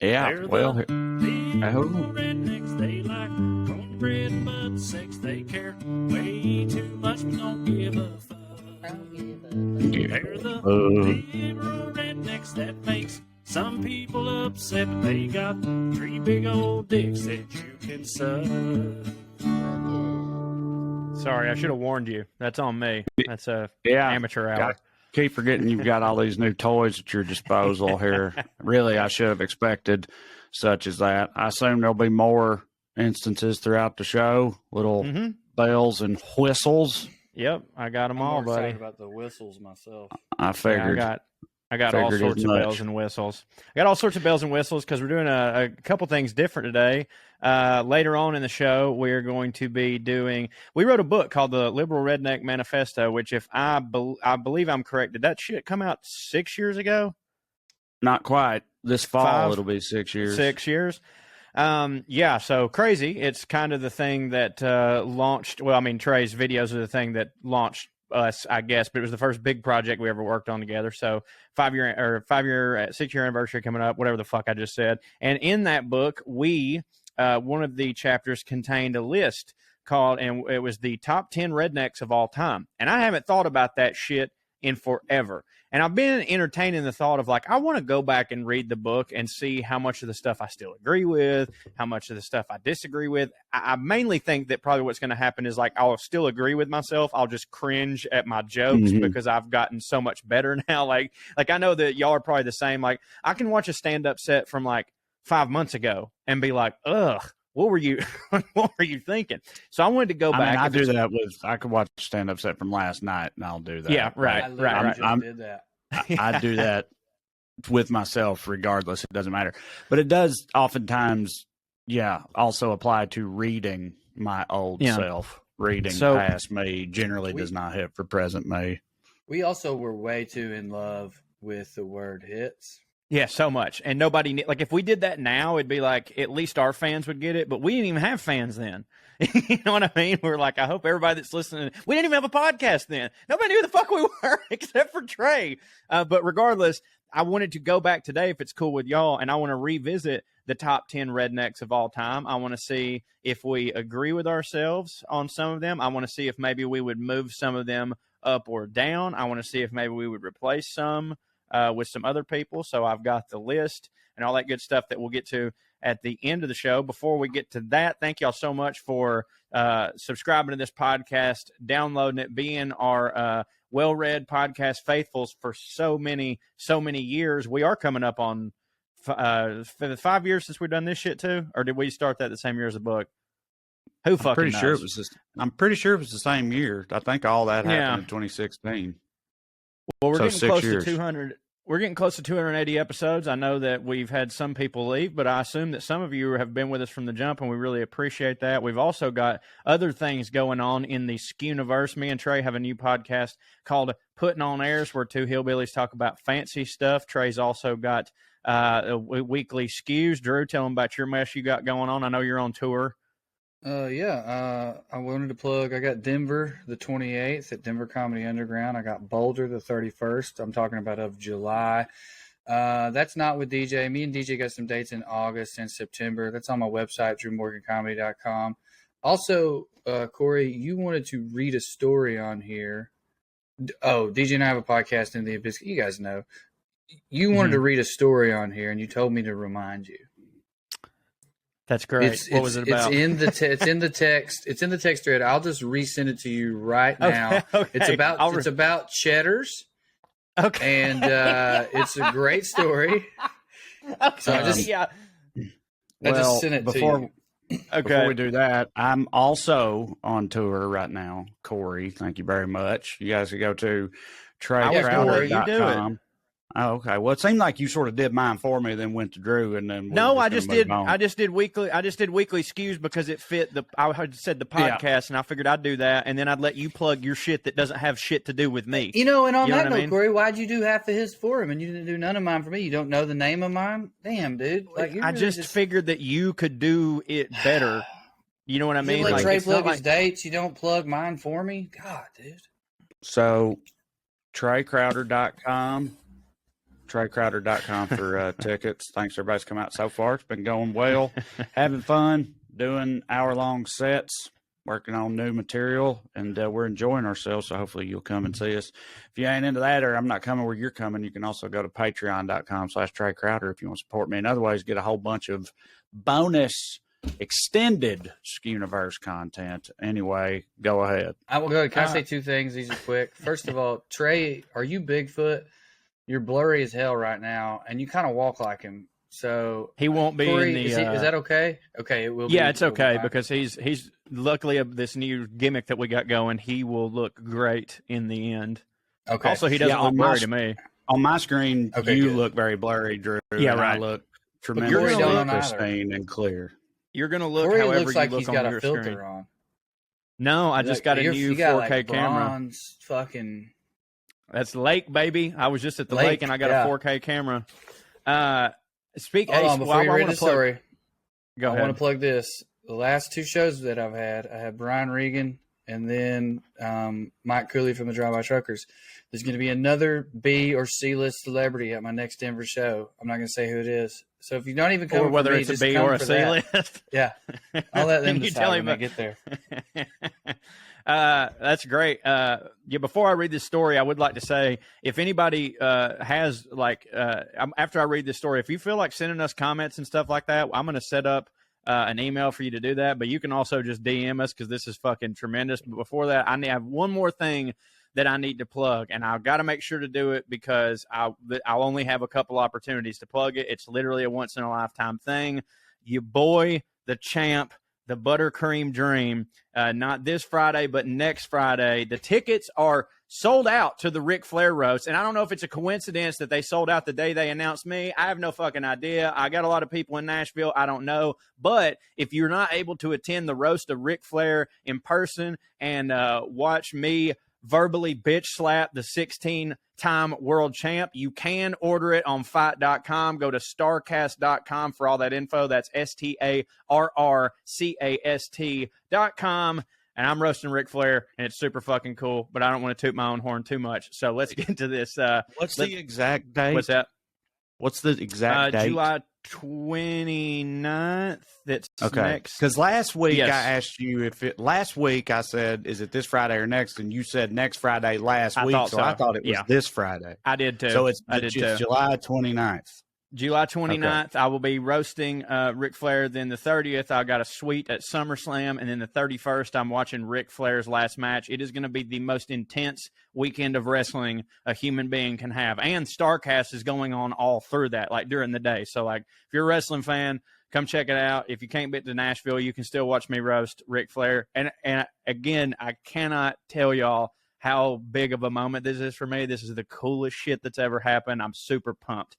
Yeah, well, Liberal rednecks, they like cornbread, but sex they care way too much, but don't give a fuck. They're the liberal rednecks that makes some people upset, but they got 3 big old dicks that you can suck. Sorry, I should have warned you. That's on me. That's a amateur hour. Keep forgetting you've got all these new toys at your disposal here. Really, I should have expected such as that. I assume there'll be more instances throughout the show, little bells and whistles. Yep, I got them all, buddy. I'm about the whistles myself. I figured. Yeah, I got all sorts of bells and whistles. I got all sorts of bells and whistles because we're doing a couple things different today. Later on in the show, we're going to be doing. We wrote a book called the Liberal Redneck Manifesto, which, if I believe I'm correct, did that shit come out 6 years ago? Not quite. This fall, it'll be 6 years. 6 years. Yeah, so crazy. It's kind of the thing that launched. Well, I mean, Trae's videos are the thing that launched us, I guess, but it was the first big project we ever worked on together. So 6 year anniversary coming up, whatever the fuck I just said. And in that book, we one of the chapters contained a list called, and it was the top 10 rednecks of all time. And I haven't thought about that shit in forever. And I've been entertaining the thought of, like, I want to go back and read the book and see how much of the stuff I still agree with, how much of the stuff I disagree with. I mainly think that probably what's going to happen is, like, I'll still agree with myself. I'll just cringe at my jokes because I've gotten so much better now. Like I know that y'all are probably the same. Like, I can watch a stand-up set from, like, 5 months ago and be like, ugh. What were you thinking? So I wanted to go back. I do that I could watch a stand-up set from last night, and I'll do that. Yeah, right. I did that. I do that with myself regardless. It doesn't matter. But it does oftentimes, also apply to reading my old self. Reading past me generally does not hit for present me. We also were way too in love with the word hits. Yeah, so much. And nobody, like, if we did that now, it'd be like, at least our fans would get it, but we didn't even have fans then. You know what I mean? We're like, I hope everybody that's listening, we didn't even have a podcast then. Nobody knew who the fuck we were except for Trae. But regardless, I wanted to go back today, if it's cool with y'all, and I want to revisit the top 10 rednecks of all time. I want to see if we agree with ourselves on some of them. I want to see if maybe we would move some of them up or down. I want to see if maybe we would replace some with some other people. So I've got the list and all that good stuff that we'll get to at the end of the show. Before we get to that, thank y'all so much for subscribing to this podcast, downloading it, being our WellRED podcast faithfuls for so many years. We are coming up on for the 5 years since we've done this shit too, or did we start that the same year as the book? Who fucking knows? I'm pretty sure it was the same year. I think all that happened in 2016. Well, we're getting close to 200. We're getting close to 280 episodes. I know that we've had some people leave, but I assume that some of you have been with us from the jump, and we really appreciate that. We've also got other things going on in the Skew-niverse. Me and Trae have a new podcast called Puttin On Airs, where two hillbillies talk about fancy stuff. Trae's also got weekly Skews. Drew, tell them about your mess you got going on. I know you're on tour. I wanted to plug. I got Denver the 28th at Denver Comedy Underground. I got Boulder the 31st. I'm talking about of July. That's not with DJ. Me and DJ got some dates in August and September. That's on my website, drewmorgancomedy.com. Also, Corey, you wanted to read a story on here. Oh, DJ and I have a podcast in the Abyss. You guys know. You wanted to read a story on here, and you told me to remind you. That's great. What was it about? It's in the text. It's in the text thread. I'll just resend it to you right now. Okay. It's about cheddars. Okay. And it's a great story. Okay. So I just sent it to you. Before we do that, I'm also on tour right now. Corey, thank you very much. You guys can go to TraeCrowder.com. Oh, okay. Well, it seemed like you sort of did mine for me, then went to Drew, and then I just did weekly Skews because it fit I had said the podcast, and I figured I'd do that, and then I'd let you plug your shit that doesn't have shit to do with me. And on that note, Corey, why'd you do half of his for him, and you didn't do none of mine for me? You don't know the name of mine? Damn, dude! I just figured that you could do it better. You know what I mean? You let Trae plug his dates. You don't plug mine for me? God, dude. So, TraeCrowder.com. TreCrowder.com for tickets. Thanks, everybody's come out so far. It's been going well. Having fun, doing hour-long sets, working on new material, and we're enjoying ourselves, so hopefully you'll come and see us. If you ain't into that or I'm not coming where you're coming, you can also go to patreon.com/TreCrowder if you want to support me. In other ways, get a whole bunch of bonus extended Skewniverse content. Anyway, go ahead. I will go. Can I say two things? These are quick. First of all, Trae, are you Bigfoot? You're blurry as hell right now, and you kind of walk like him. So he won't be Corey, in the. Is that okay? Okay, it will. Yeah, it's okay because he's luckily this new gimmick that we got going. He will look great in the end. Okay. Also, he doesn't look blurry to me. On my screen, you look very blurry, Drew. Yeah, right. I look tremendously pristine and clear. You're gonna look Corey however looks like you look he's on got your a filter screen. on. No, I just got a new 4K camera. Bronze fucking. That's Lake, baby. I was just at the lake and I got a 4K camera. Hold on, before you read the story, go ahead. I want to plug this. The last two shows that I've had, I had Brian Regan and then Mike Cooley from the Drive-By Truckers. There's going to be another B or C list celebrity at my next Denver show. I'm not going to say who it is. So if you don't even come, or whether for me, it's a just B come or a for C that. list, yeah, I'll let them you decide tell when him they get there. That's great. Before I read this story, I would like to say if anybody has after I read this story, if you feel like sending us comments and stuff like that, I'm going to set up an email for you to do that. But you can also just DM us because this is fucking tremendous. But before that, I have one more thing that I need to plug, and I've got to make sure to do it because I'll only have a couple opportunities to plug it. It's literally a once in a lifetime thing. You boy, the champ, the Buttercream Dream, not this Friday, but next Friday. The tickets are sold out to the Ric Flair roast, and I don't know if it's a coincidence that they sold out the day they announced me. I have no fucking idea. I got a lot of people in Nashville. I don't know. But if you're not able to attend the roast of Ric Flair in person and watch me verbally bitch slap the 16-time world champ, you can order it on fight.com. Go to starcast.com for all that info. That's STARRCAST.com. And I'm roasting Ric Flair, and it's super fucking cool, but I don't want to toot my own horn too much. So let's get into this. What's the exact date? What's that? What's the exact date? July 29th. That's okay. Next. Because last week I asked you last week I said, is it this Friday or next? And you said next Friday last week. So I thought it was this Friday. I did too. So it's July 29th. July 29th, okay. I will be roasting Ric Flair. Then the 30th, I got a suite at SummerSlam. And then the 31st, I'm watching Ric Flair's last match. It is going to be the most intense weekend of wrestling a human being can have. And StarCast is going on all through that, like during the day. So, like, if you're a wrestling fan, come check it out. If you can't get to Nashville, you can still watch me roast Ric Flair. And again, I cannot tell y'all how big of a moment this is for me. This is the coolest shit that's ever happened. I'm super pumped.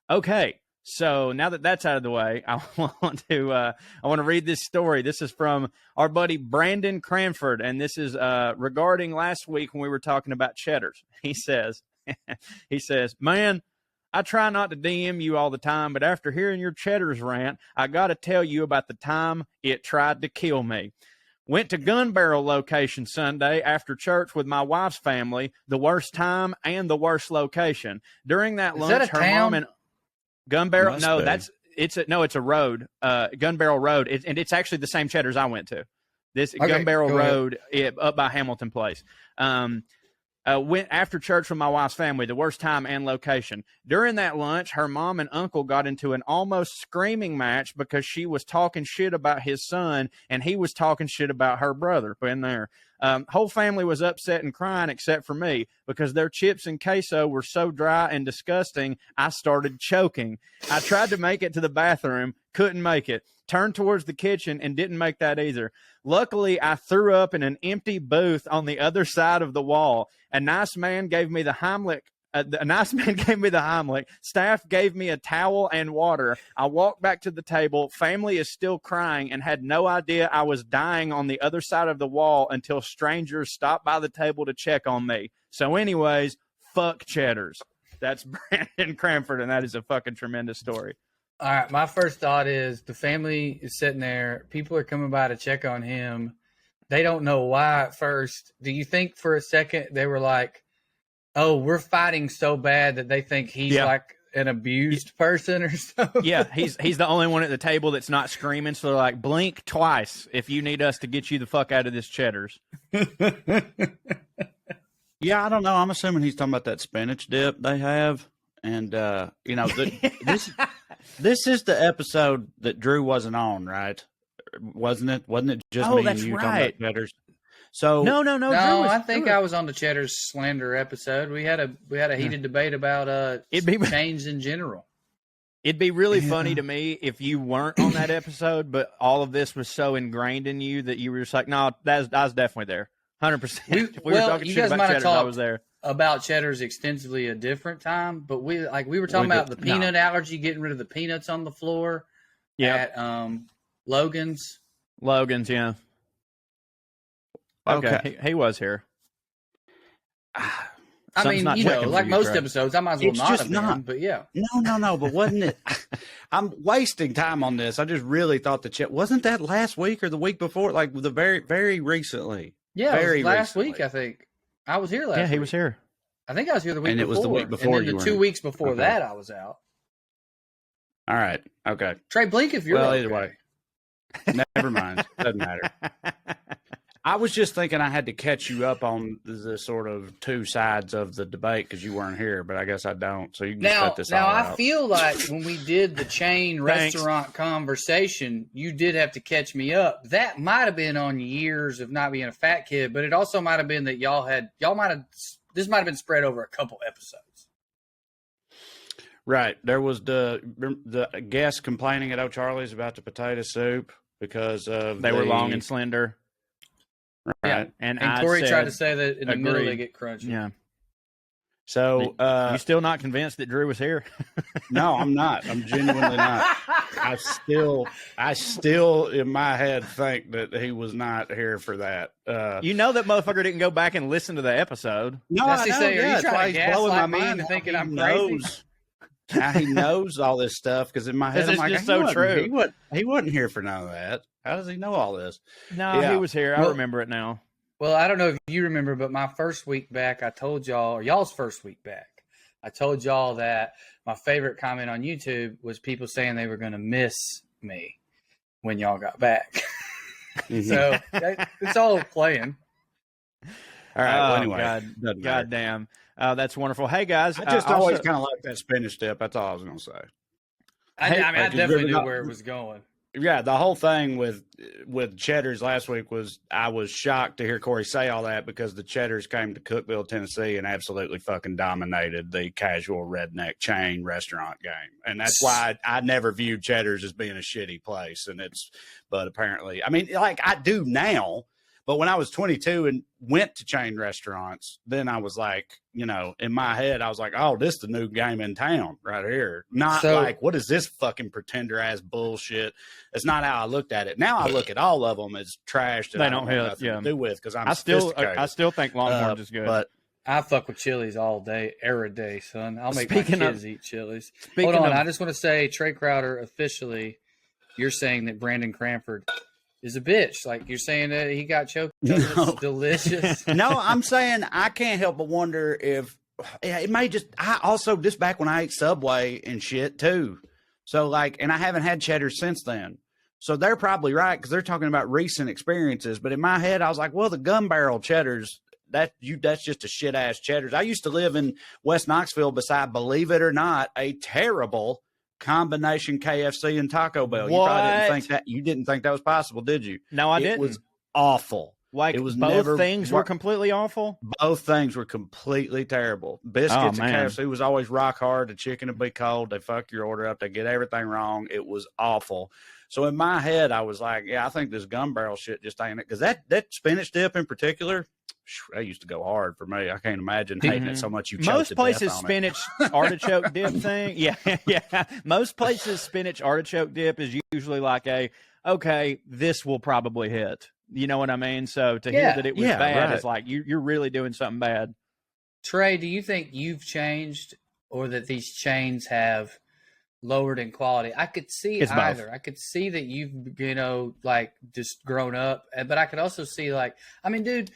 Okay, so now that that's out of the way, I want to read this story. This is from our buddy Brandon Cranford, and this is regarding last week when we were talking about cheddars. He says, man, I try not to DM you all the time, but after hearing your cheddars rant, I got to tell you about the time it tried to kill me. Went to Gun Barrel location Sunday after church with my wife's family. The worst time and the worst location. During that lunch, her mom and Gun Barrel. No, it's a road. Gun Barrel Road, and it's actually the same cheddars I went to. This Gun Barrel Road up by Hamilton Place. Went after church with my wife's family, the worst time and location. During that lunch, her mom and uncle got into an almost screaming match because she was talking shit about his son and he was talking shit about her brother. Been there. Whole family was upset and crying except for me because their chips and queso were so dry and disgusting, I started choking. I tried to make it to the bathroom, couldn't make it. Turned towards the kitchen and didn't make that either. Luckily, I threw up in an empty booth on the other side of the wall. A nice man gave me the Heimlich. Staff gave me a towel and water. I walked back to the table. Family is still crying and had no idea I was dying on the other side of the wall until strangers stopped by the table to check on me. So anyways, fuck cheddars. That's Brandon Cranford, and that is a fucking tremendous story. All right, my first thought is the family is sitting there. People are coming by to check on him. They don't know why at first. Do you think for a second they were like, Oh, we're fighting so bad that they think he's like an abused person or something. Yeah, he's the only one at the table that's not screaming. So they're like, blink twice if you need us to get you the fuck out of this Cheddar's. Yeah, I don't know. I'm assuming he's talking about that spinach dip they have. And, this is the episode that Drew wasn't on, right? Wasn't it? Wasn't it just me and you talking about Cheddar's? So no. I think I was on the Cheddar's slander episode. We had a heated debate about chains in general. It'd be really funny to me if you weren't on that episode, but all of this was so ingrained in you that you were just like, no, I was definitely there, 100%. We were talking shit about Cheddar's. I was there. About Cheddar's extensively a different time, but we were talking about the peanut allergy, getting rid of the peanuts on the floor at Logan's. Yeah. Okay, he was here. I mean, like most episodes, I might as well not have been, but yeah. No, but wasn't it? I'm wasting time on this. I just really thought wasn't that last week or the week before? Like the very recently. Yeah, very last week, I think. I was here last week. Yeah, he was here. I think I was here the week before. And it was the week before. And then the 2 weeks before that, I was out. All right. Okay. Trey, blink if you're either way. Never mind. Doesn't matter. I was just thinking I had to catch you up on the sort of two sides of the debate because you weren't here, but I guess I don't. So you can cut this all out. Now, I feel like when we did the chain restaurant conversation, you did have to catch me up. That might have been on years of not being a fat kid, but it also might have been that this might have been spread over a couple episodes. Right. There was the guest complaining at O'Charlie's about the potato soup because of they were long and slender. Right. Yeah. And Corey tried to say that in the middle they get crunchy. Yeah. So you still not convinced that Drew was here? No, I'm not. I'm genuinely not. I still in my head think that he was not here for that. You know that motherfucker didn't go back and listen to the episode. No, I know. He's trying to gaslight my mind thinking I'm crazy. Now he knows all this stuff because in my head I'm like, just so true. He wasn't here for none of that. How does he know all this? No, he was here. I remember it now. Well, I don't know if you remember, but my first week back, I told y'all, or y'all's first week back, I told y'all that my favorite comment on YouTube was people saying they were going to miss me when y'all got back. So it's all playing. All right. Well, anyway, God damn. That's wonderful. Hey, guys. I just always kind of like that spinach dip. That's all I was going to say. I definitely knew where it was going. Yeah, the whole thing with Cheddar's last week was I was shocked to hear Corey say all that because the Cheddar's came to Cookeville, Tennessee, and absolutely fucking dominated the casual redneck chain restaurant game. And that's why I never viewed Cheddar's as being a shitty place. But apparently, I mean, like I do now. But when I was 22 and went to chain restaurants, then I was like, in my head, I was like, oh, this is the new game in town right here. Not like, what is this fucking pretender ass bullshit? It's not how I looked at it. Now I look at all of them as trash that they I don't have nothing to do with because I still think Longhorns is good. But I fuck with Chili's all day, every day, son. I'll make my kids eat Chili's. Hold on, I just want to say, Trey Crowder, officially, you're saying that Brandon Cranford is a bitch. Like you're saying that he got choked. It's delicious. No, I'm saying I can't help but wonder if it may just. I also just back when I ate Subway and shit too. So and I haven't had cheddar since then. So they're probably right because they're talking about recent experiences. But in my head, I was like, well, the gun barrel cheddars. That's just a shit ass cheddars. I used to live in West Knoxville beside, believe it or not, a terrible combination KFC and Taco Bell. What? You probably didn't think that was possible, did you? No, I didn't. It was awful. Like it was both things were completely awful. Both things were completely terrible. Biscuits at KFC was always rock hard. The chicken would be cold. They fuck your order up. They get everything wrong. It was awful. So in my head, I was like, yeah, I think this gun barrel shit just ain't it. Because that spinach dip in particular, that used to go hard for me. I can't imagine hating it so much. Most places spinach artichoke dip thing. Yeah. Most places spinach artichoke dip is usually like okay, this will probably hit. You know what I mean? So to hear that it was bad is like you're really doing something bad. Trey, do you think you've changed or that these chains have lowered in quality? I could see either. Both. I could see that you've, just grown up, but I could also see dude,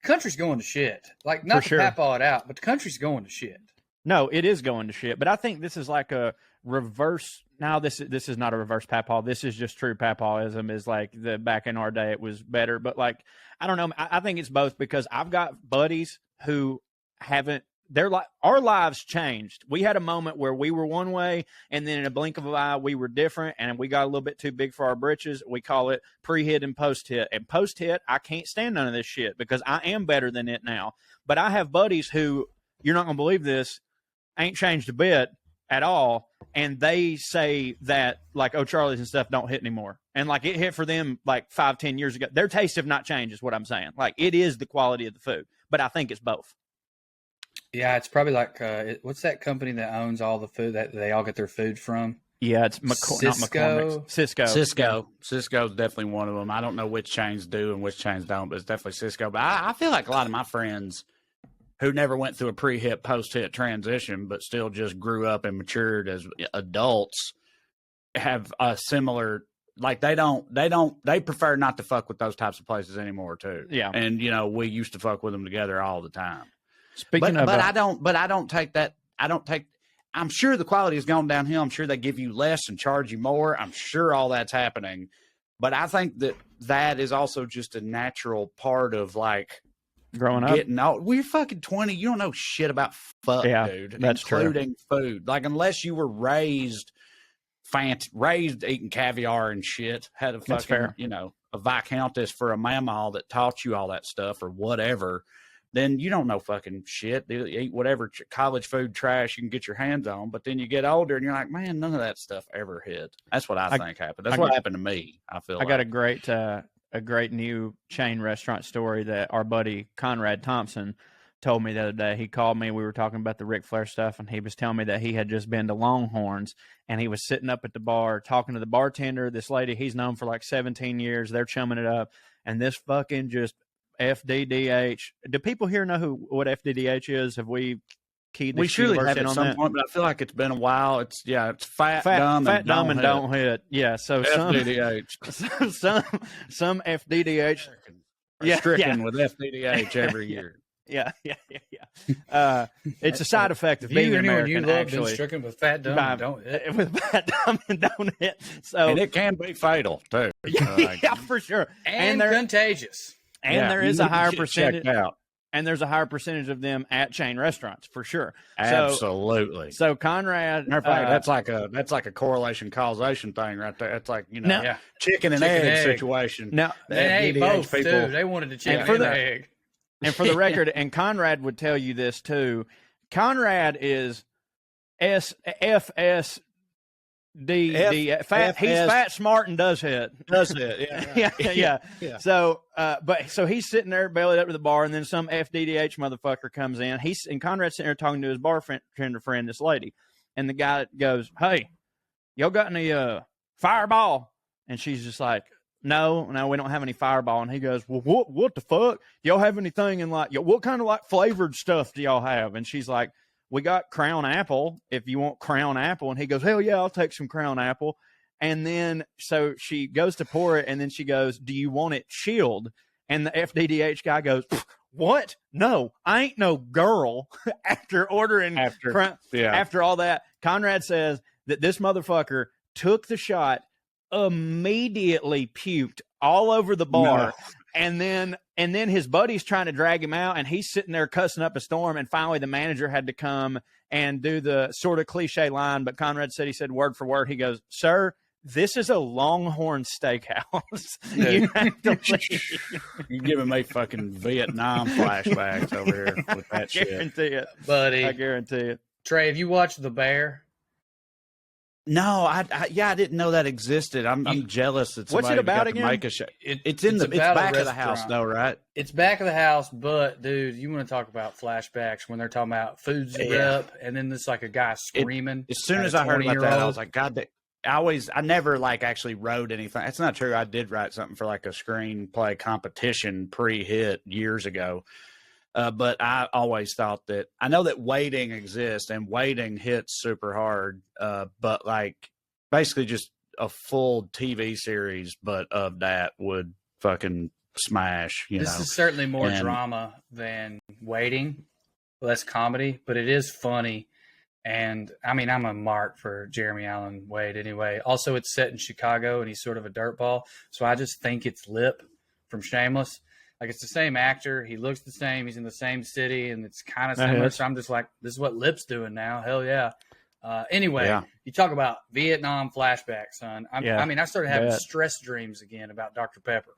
country's going to shit. Like, not to papaw it out, but the country's going to shit. No, it is going to shit. But I think this is like a reverse. Now, this is not a reverse papaw. This is just true papawism. Is like the back in our day, it was better. But like, I don't know. I think it's both, because I've got buddies who haven't. They're like, our lives changed. We had a moment where we were one way, and then in a blink of an eye, we were different, and we got a little bit too big for our britches. We call it pre-hit and post-hit. And post-hit, I can't stand none of this shit, because I am better than it now. But I have buddies who, you're not going to believe this, ain't changed a bit at all, and they say that, like, oh, Charlie's and stuff don't hit anymore. And, like, it hit for them, like, 5-10 years ago. Their tastes have not changed is what I'm saying. Like, it is the quality of the food. But I think it's both. Yeah, it's probably like, what's that company that owns all the food that they all get their food from? Yeah, it's not McCormick's. Cisco. Cisco's definitely one of them. I don't know which chains do and which chains don't, but it's definitely Cisco. But I feel like a lot of my friends who never went through a pre-hit, post-hit transition, but still just grew up and matured as adults, have a similar, like, they prefer not to fuck with those types of places anymore too. Yeah. And, you know, we used to fuck with them together all the time. But I don't take that. I'm sure the quality has gone downhill. I'm sure they give you less and charge you more. I'm sure all that's happening. But I think that is also just a natural part of, like, growing up. Getting old. We're fucking 20. You don't know shit about fuck, dude. That's including true. Food. Like, unless you were raised eating caviar and shit, had a fucking, you know, a viscountess for a mamaw that taught you all that stuff or whatever, then you don't know fucking shit. You eat whatever college food trash you can get your hands on. But then you get older and you're like, man, none of that stuff ever hit. That's what I think happened. That's what happened to me. I feel got a great new chain restaurant story that our buddy Conrad Thompson told me the other day. He called me. We were talking about the Ric Flair stuff, and he was telling me that he had just been to Longhorns, and he was sitting up at the bar talking to the bartender. This lady he's known for like 17 years. They're chumming it up, and this fucking just FDDH. Do people here know what FDDH is? Have we keyed this? We surely have at some point, but I feel like it's been a while. It's fat, dumb, and don't hit. Yeah, so FDDH. some FDDH stricken with FDDH every year. Yeah. It's a side effect of being an American. You love being stricken with fat, dumb, and don't hit. With fat, dumb, and don't hit. So, and it can be fatal too. Yeah, for sure. And they're contagious. And there is a higher percentage. And there's a higher percentage of them at chain restaurants for sure. Absolutely. So Conrad, matter of fact, that's like a correlation causation thing right there. It's like, you know, chicken and egg situation. Now they ate both too. They wanted the chicken and the egg. And for the record, and Conrad would tell you this too. Conrad is FSD. He's fat, smart, and does hit. Yeah. So he's sitting there bellied up to the bar, and then some FDDH motherfucker comes in. And Conrad's sitting there talking to his bartender friend, this lady, and the guy goes, "Hey, y'all got any Fireball?" And she's just like, No, we don't have any Fireball. And he goes, well, what the fuck? Do y'all have anything in like, what kind of like flavored stuff do y'all have? And she's like, we got Crown Apple if you want Crown Apple. And he goes, hell yeah, I'll take some Crown Apple. And then so she goes to pour it, and then she goes, do you want it chilled? And the FDDH guy goes, what? No, I ain't no girl. After all that, Conrad says that this motherfucker took the shot, immediately puked all over the bar. And then his buddy's trying to drag him out, and he's sitting there cussing up a storm. And finally the manager had to come and do the sort of cliche line, but Conrad said, he said word for word, he goes, sir, this is a Longhorn Steakhouse. You have to leave. You're giving me fucking Vietnam flashbacks over here with that shit. I guarantee it. Buddy. I guarantee it. Trey, have you watched The Bear? No, I didn't know that existed. I'm jealous that somebody what's it about got again? To make a show. It's back of the house though, right? It's back of the house, but dude, you want to talk about flashbacks when they're talking about food's rep, and then there's like a guy screaming. As soon as I heard about that, I was like, God, I never like actually wrote anything. That's not true. I did write something for like a screenplay competition pre-hit years ago. But I always thought that I know that waiting exists and waiting hits super hard. But like basically just a full TV series, but of that would fucking smash. This is certainly more drama than Waiting, less comedy, but it is funny. And I mean, I'm a mark for Jeremy Allen Wade anyway. Also, it's set in Chicago, and he's sort of a dirtball. So I just think it's Lip from Shameless. Like, it's the same actor. He looks the same. He's in the same city, and it's kind of similar. So I'm just like, this is what Lip's doing now. Hell yeah. Anyway, you talk about Vietnam flashback, son. I mean, I started having stress dreams again about Dr. Pepper.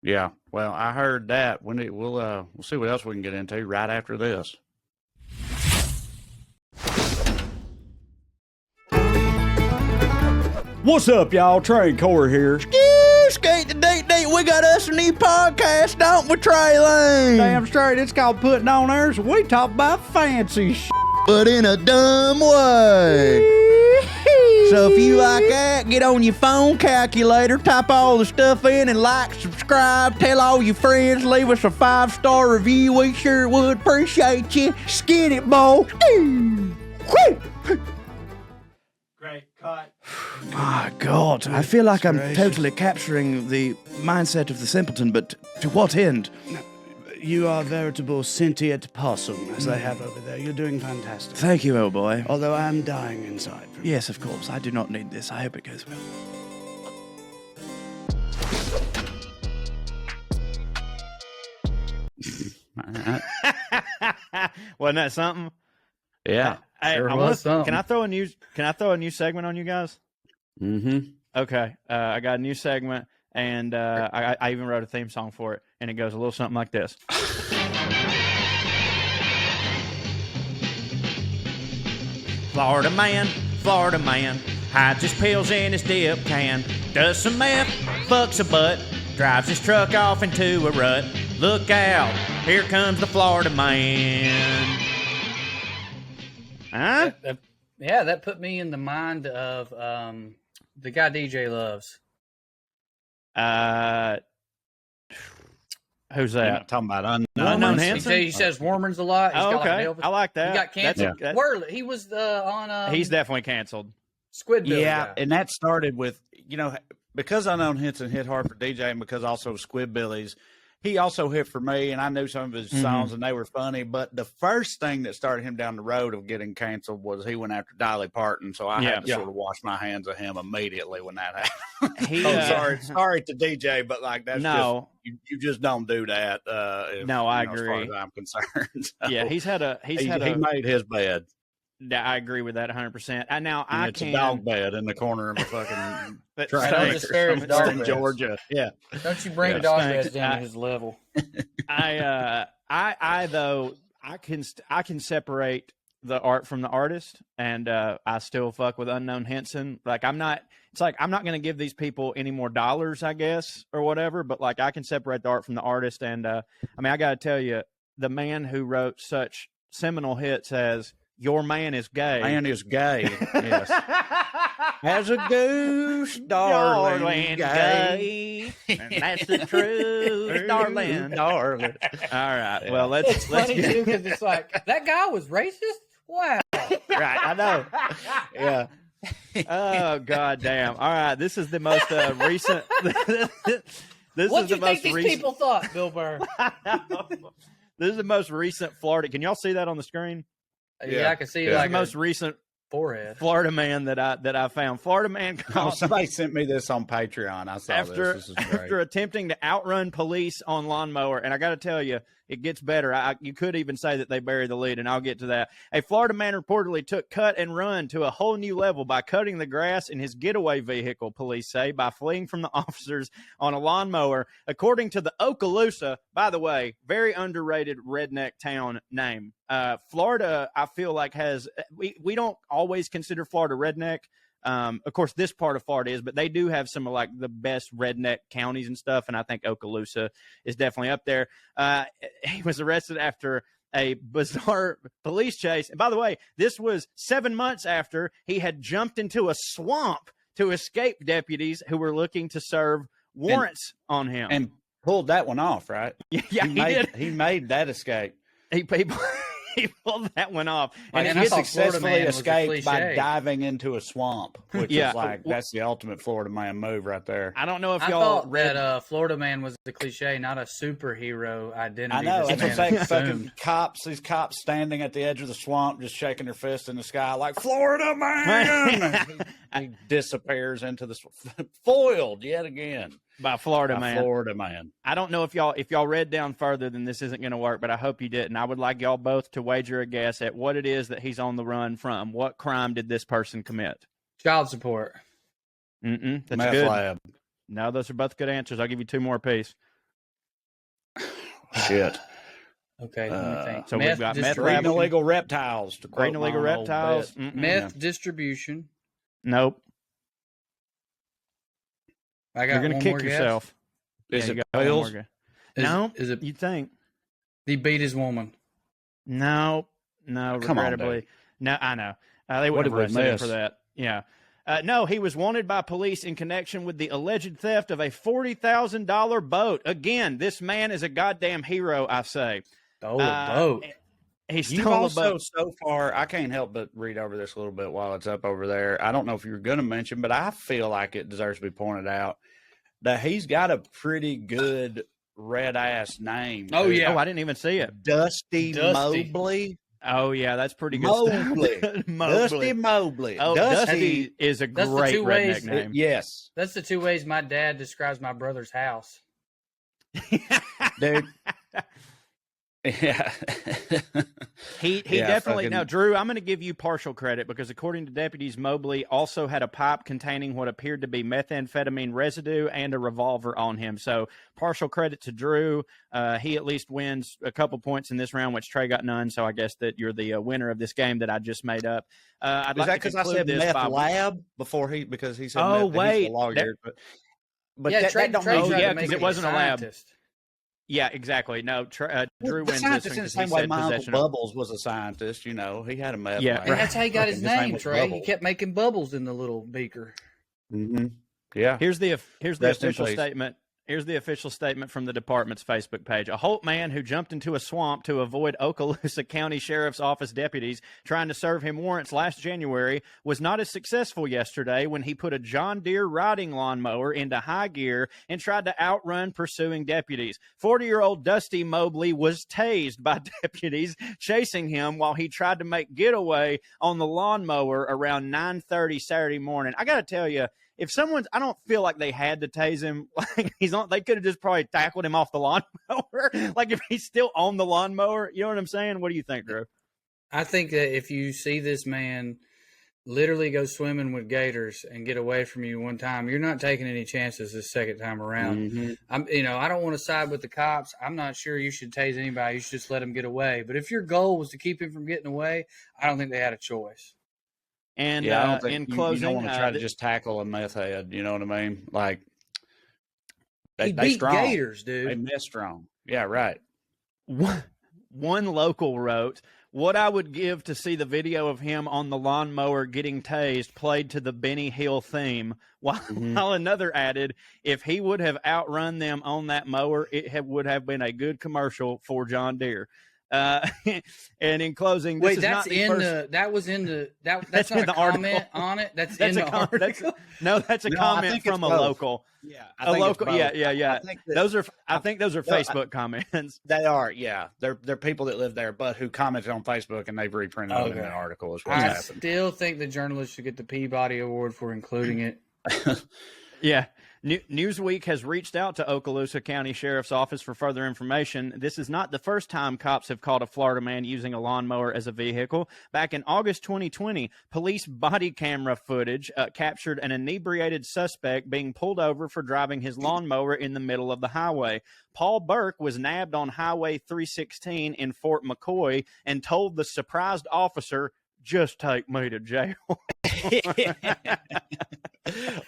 Yeah. Well, I heard that. We'll see what else we can get into right after this. What's up, y'all? Trae and Corey here. Skate the date. We got us a new podcast, don't we, Trae Lane? Damn straight. It's called Puttin On Airs. We talk about fancy shit, but in a dumb way. So if you like that, get on your phone calculator, type all the stuff in, and like, subscribe, tell all your friends, leave us a 5-star review. We sure would appreciate you. Skin it, boy. Great cut. My God, I feel like I'm totally capturing the mindset of the simpleton, but to what end? You are a veritable sentient possum, as they have over there. You're doing fantastic. Thank you, old boy. Although I am dying inside. Yes, of course. I do not need this. I hope it goes well. Wasn't that something? Yeah. Can I throw a new segment on you guys? Mm-hmm. Okay. I got a new segment, and I even wrote a theme song for it, and it goes a little something like this. Florida man, hides his pills in his dip can, does some meth, fucks a butt, drives his truck off into a rut. Look out, here comes the Florida man. Huh? That put me in the mind of the guy DJ loves. Who's that? Talking about Unknown Hanson? He says Warmans a lot. He's got okay. Like I like that. He got canceled. He was on... he's definitely canceled. Squidbillies. Yeah, guy. and that started with, because Unknown Hanson hit hard for DJ and because also Squidbillies, he also hit for me, and I knew some of his songs, and they were funny. But the first thing that started him down the road of getting canceled was he went after Dolly Parton. So I had to sort of wash my hands of him immediately when that happened. Sorry to DJ, but like that's just you just don't do that. I agree. As far as I'm concerned. So yeah, he made his bed. I agree with that 100%. It's a dog bed in the corner of a fucking dog in Georgia. Yeah. Don't you bring dog beds down to his level. I can separate the art from the artist, and I still fuck with Unknown Hanson. Like I'm not going to give these people any more dollars, I guess, or whatever, but like I can separate the art from the artist. And I got to tell you, the man who wrote such seminal hits as Your Man is Gay. Man is gay. Yes. As a goose, darling, gay. And that's the truth, darling. All right. Well, let's funny too, because it's like that guy was racist. Wow. Right. I know. Yeah. Oh God damn. All right. This is the most recent. What do you think these people thought, Bill Burr? This is the most recent Florida. Can y'all see that on the screen? Yeah, I can see like the most recent forehead Florida man that I found. Florida man called, somebody sent me this on Patreon. I saw this. This is great. After attempting to outrun police on lawnmower, and I got to tell you, it gets better. You could even say that they buried the lead, and I'll get to that. A Florida man reportedly took cut and run to a whole new level by cutting the grass in his getaway vehicle, police say, by fleeing from the officers on a lawnmower. According to the Okaloosa, by the way, very underrated redneck town name. Florida, I feel like we don't always consider Florida redneck. Of course, this part of Florida is, but they do have some of like the best redneck counties and stuff, and I think Okaloosa is definitely up there. He was arrested after a bizarre police chase. And by the way, this was 7 months after he had jumped into a swamp to escape deputies who were looking to serve warrants on him. And pulled that one off, right? Yeah, he did. He made that escape. He he pulled that one off. And Man, he I thought Florida successfully man was a escaped by cliche. diving into a swamp, which Yeah. is like, that's the ultimate Florida man move right there. I don't know if I y'all thought read. that Florida man was the cliche, not a superhero identity. I know. this That's what I'm man saying. assumed. Fucking cops, these cops standing at the edge of the swamp, just shaking their fist in the sky like, Florida man! he disappears into the foiled yet again. By Florida man. Florida man. I don't know if y'all read down further, then this isn't going to work, but I hope you didn't. I would like y'all both to wager a guess at what it is that he's on the run from. What crime did this person commit? Child support. That's Meth good. lab. No, those are both good answers. I'll give you two more apiece. Shit. Okay, let me think. So we've got meth Breeding lab, distribution. illegal reptiles. To quote breeding illegal my old reptiles. bet. Meth distribution. Nope. I got You're going to one kick more guess. yourself. Is Yeah, it you got one more pills? guess. Is, No. Is it You'd think. he beat his woman? No, Come on, regrettably. dude. No, I know. They What would have did we arrested him miss? for that. Yeah. No, he was wanted by police in connection with the alleged theft of a $40,000 boat. Again, this man is a goddamn hero, I say. Oh, a boat. He You've stole a also, boat. so far, I can't help but read over this a little bit while it's up over there. I don't know if you were going to mention, but I feel like it deserves to be pointed out that he's got a pretty good red ass name. Oh, yeah. Oh, I didn't even see it. Dusty Dusty. Mobley. Oh, yeah, that's pretty good Mobley. stuff. Dusty Mobley. Oh, Dusty is a That's the great two redneck ways- name. Yes, That's the two ways my dad describes my brother's house. dude. Yeah. He Yeah, definitely. fucking- Now, Drew, I'm going to give you partial credit because according to deputies, Mobley also had a pipe containing what appeared to be methamphetamine residue and a revolver on him. So partial credit to Drew. He at least wins a couple points in this round, which Trae got none. So I guess that you're the winner of this game that I just made up. I'd Is like that to because I conclude said this meth by- lab before because he said Oh, meth, wait. he's a lawyer, but yeah, that Trey don't Trey mean tried yeah, to 'cause make it me wasn't a lab. scientist. Yeah, exactly. No, Drew the wins this scientist one in the because same he way said my Uncle possession of. Bubbles was a scientist. You know, he had a meth Yeah, lab. And that's how he got his Fucking name, was Trey. He Bubbles. kept making bubbles in the little beaker. Mm-hmm. Yeah. Here's the Rest in official peace. statement. Here's the official statement from the department's Facebook page. A Holt man who jumped into a swamp to avoid Okaloosa County Sheriff's Office deputies trying to serve him warrants last January was not as successful yesterday when he put a John Deere riding lawnmower into high gear and tried to outrun pursuing deputies. 40-year-old Dusty Mobley was tased by deputies chasing him while he tried to make getaway on the lawnmower around 9:30 Saturday morning. I got to tell you, if someone's, I don't feel like they had to tase him. Like they could have just probably tackled him off the lawnmower. Like if he's still on the lawnmower, you know what I'm saying? What do you think, Drew? I think that if you see this man literally go swimming with gators and get away from you one time, you're not taking any chances this second time around. Mm-hmm. I don't want to side with the cops. I'm not sure you should tase anybody. You should just let him get away. But if your goal was to keep him from getting away, I don't think they had a choice. And Yeah, I don't think in you closing, don't want to try to just tackle a meth head. You know what I mean? Like He they beat strong. gators, dude. They mess strong. Yeah, right. one local wrote, "What I would give to see the video of him on the lawnmower getting tased played to the Benny Hill theme," while another added, "If he would have outrun them on that mower, would have been a good commercial for John Deere." And in closing, this Wait, is that's not the in first, the. That was in the. That's That's not in a the comment article. on it. That's That's in a the comment. article. That's a No, I comment think from it's a both. local. Yeah, A local, yeah. I think that Those are, I think those are No, Facebook comments. they are. Yeah, they're people that live there, but who commented on Facebook and they've reprinted it in Okay. an article. Is what's I happened. still think the journalist should get the Peabody Award for including it. Yeah. Newsweek has reached out to Okaloosa County Sheriff's Office for further information. This is not the first time cops have caught a Florida man using a lawnmower as a vehicle. Back in August 2020, police body camera footage captured an inebriated suspect being pulled over for driving his lawnmower in the middle of the highway. Paul Burke was nabbed on Highway 316 in Fort McCoy and told the surprised officer, "Just take me to jail."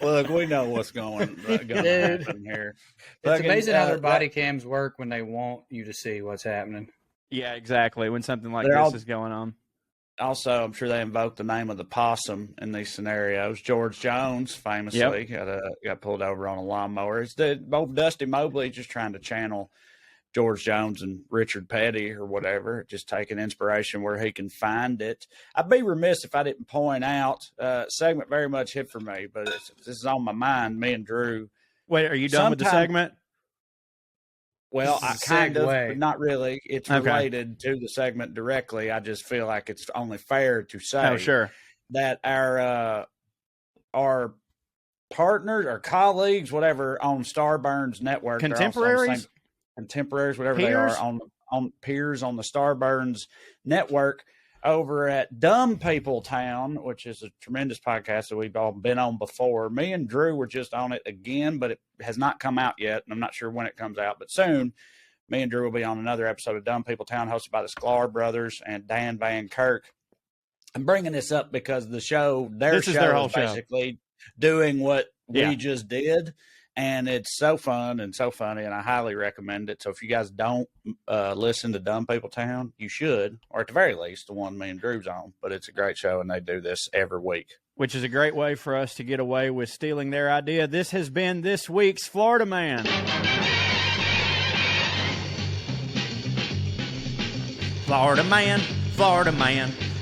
Look, we know what's going to happen here. It's Fucking, amazing how their that- body cams work when they want you to see what's happening. Yeah, exactly. When something like They're this all- is going on. Also, I'm sure they invoked the name of the possum in these scenarios. George Jones famously got pulled over on a lawnmower. It's old Dusty Mobley just trying to channel George Jones and Richard Petty or whatever, just taking inspiration where he can find it. I'd be remiss if I didn't point out segment very much hit for me, but this is on my mind. Me and Drew. Wait, are you done with the segment? Well, I kind of, but not really. It's related to the segment directly. I just feel like it's only fair to say that our partners or colleagues, whatever, on Starburns network, contemporaries, whatever they are, on peers on the Starburns network over at Dumb People Town, which is a tremendous podcast that we've all been on before. Me and Drew were just on it again, but it has not come out yet, and I'm not sure when it comes out, but soon me and Drew will be on another episode of Dumb People Town hosted by the Sklar brothers and Dan Van Kirk. I'm bringing this up because the show, their show is basically doing what we just did, and it's so fun and so funny, and I highly recommend it. So if you guys don't listen to Dumb People Town, you should, or at the very least, the one me and Drew's on. But it's a great show, and they do this every week. Which is a great way for us to get away with stealing their idea. This has been this week's Florida Man. Florida man,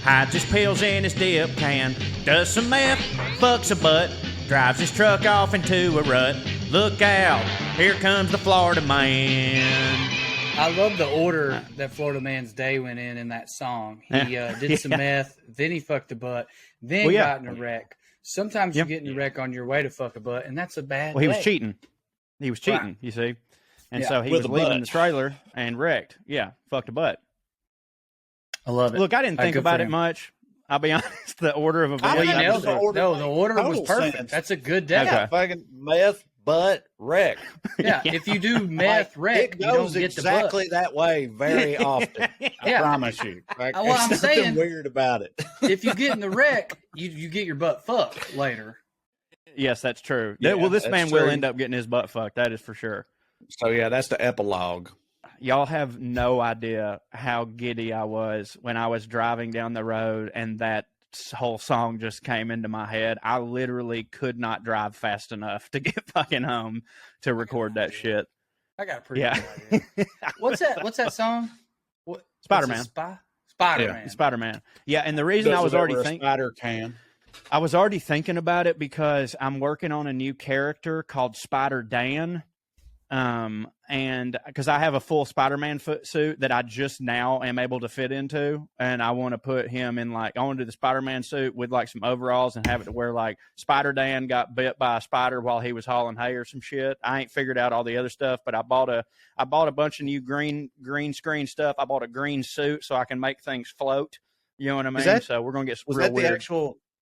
hides his pills in his dip can, does some meth, fucks a butt, drives his truck off into a rut. Look out, here comes the Florida man. I love the order that Florida Man's day went in that song. He did some meth, then he fucked a butt, then got in a wreck. Sometimes you get in a wreck on your way to fuck a butt, and that's a bad he was cheating. He was cheating, you see. And so he was leaving the trailer and wrecked. Yeah, fucked a butt. I love it. Look, I didn't think about it much. I'll be honest, the order of events. Well, you nailed it. No, the order was perfect. Sense. That's a good day. Yeah, fucking meth, butt, wreck. Yeah, if you do meth, wreck, it goes exactly that way very often. I promise you. Like, well, I'm saying weird about it. If you get in the wreck, you get your butt fucked later. Yes, that's true. Yeah, well, this man will end up getting his butt fucked. That is for sure. So, yeah, that's the epilogue. Y'all have no idea how giddy I was when I was driving down the road and that whole song just came into my head. I literally could not drive fast enough to get fucking home to record that shit. I got a pretty good idea. What's that song? Spider-Man. Spider-Man. Yeah, Spider-Man. Yeah, and the reason I was already thinking I was already thinking about it because I'm working on a new character called Spider Dan. And because I have a full Spider-Man suit that I just now am able to fit into, and I want to put him in I want to do the Spider-Man suit with some overalls and have it to where Spider Dan got bit by a spider while he was hauling hay or some shit. I ain't figured out all the other stuff, but I bought a bunch of new green screen stuff. I bought a green suit so I can make things float. You know what I mean? So we're gonna get real weird.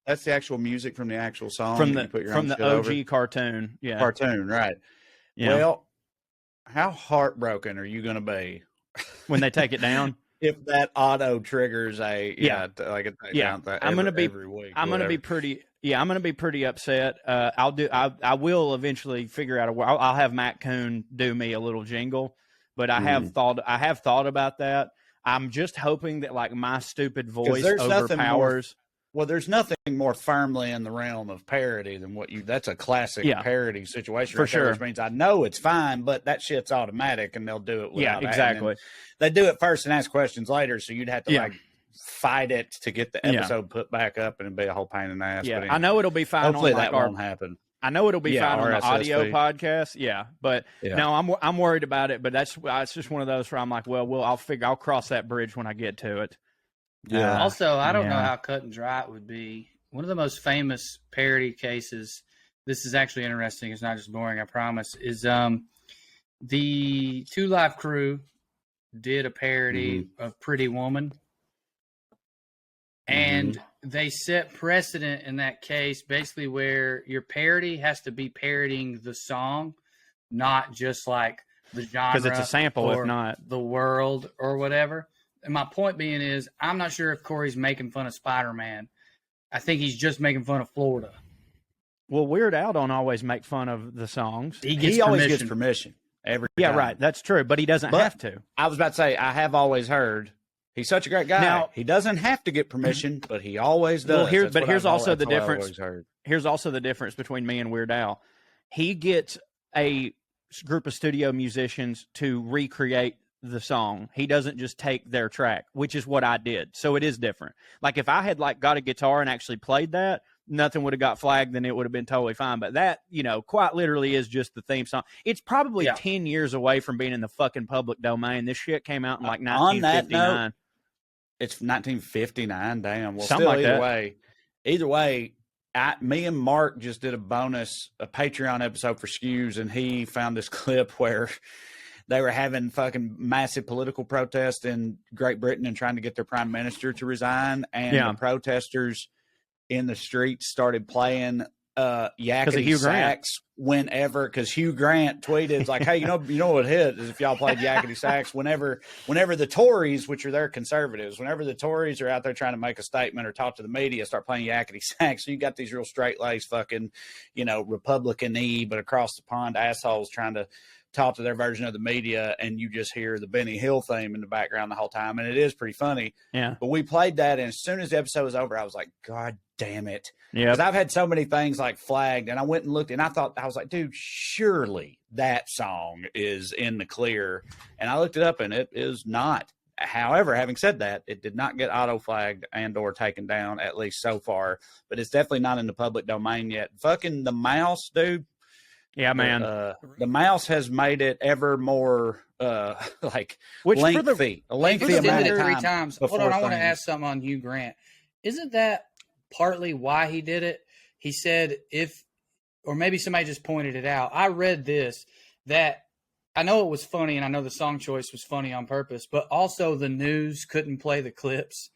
That's the actual music from the actual song from the OG cartoon. Yeah, cartoon, right? Yeah. Well. How heartbroken are you going to be when they take it down? If that auto triggers I'm going to be every week. I'm going to be pretty. Yeah, I'm going to be pretty upset. I will eventually figure out I'll have Matt Coon do me a little jingle, but I have thought about that. I'm just hoping that my stupid voice overpowers. Well, there's nothing more firmly in the realm of parody than that's a classic parody situation. For sure. Which means I know it's fine, but that shit's automatic and they'll do it without exactly. They do it first and ask questions later. So you'd have to fight it to get the episode put back up and it'd be a whole pain in the ass. Yeah, but anyway, I know it'll be fine. Hopefully that won't happen. I know it'll be fine on the audio RSS podcast. Yeah, but no, I'm worried about it, but it's just one of those where I'm like, I'll cross that bridge when I get to it. Yeah. Also, I don't know how cut and dry it would be. One of the most famous parody cases, this is actually interesting, it's not just boring, I promise, is the Two Live Crew did a parody of Pretty Woman. And they set precedent in that case, basically where your parody has to be parodying the song, not just the genre. Because it's a sample, or if not the world or whatever. And my point being is, I'm not sure if Corey's making fun of Spider-Man. I think he's just making fun of Florida. Well, Weird Al don't always make fun of the songs. He always gets permission. Every time. Right. That's true, but he doesn't have to. I was about to say, I have always heard he's such a great guy. Now, he doesn't have to get permission, but he always does. Well, here's also the difference. Here's also the difference between me and Weird Al. He gets a group of studio musicians to recreate the song. He doesn't just take their track, which is what I did. So it is different. Like if I had like got a guitar and actually played that, nothing would have got flagged, then it would have been totally fine. But that, you know, quite literally is just the theme song. It's probably 10 years away from being in the fucking public domain. This shit came out in like 1959. On that note, it's 1959. Damn. Well, something still, like either way, me and Mark just did a Patreon episode for Skews, and he found this clip where they were having fucking massive political protests in Great Britain and trying to get their prime minister to resign. And the protesters in the streets started playing yakety sax whenever, because Hugh Grant tweeted like, hey, you know what hit is if y'all played yakety sax whenever the Tories, which are their conservatives, whenever the Tories are out there trying to make a statement or talk to the media, start playing yakety sax. So you got these real straight-laced fucking, you know, Republican-y but across the pond assholes trying to talk to their version of the media, and you just hear the Benny Hill theme in the background the whole time, and it is pretty funny. Yeah. But we played that, and as soon as the episode was over, I was like, God damn it. Yeah. Because I've had so many things like flagged, and I went and looked, and I was like, dude, surely that song is in the clear. And I looked it up, and it is not. However, having said that, it did not get auto-flagged and or taken down, at least so far. But it's definitely not in the public domain yet. Fucking the mouse, dude. Yeah, man. The mouse has made it ever more like Which lengthy. A lengthy amount of time. 3 times. Hold on, I want to ask something on Hugh Grant. Isn't that partly why he did it? He said or maybe somebody just pointed it out. I read this, that I know it was funny, and I know the song choice was funny on purpose, but also the news couldn't play the clips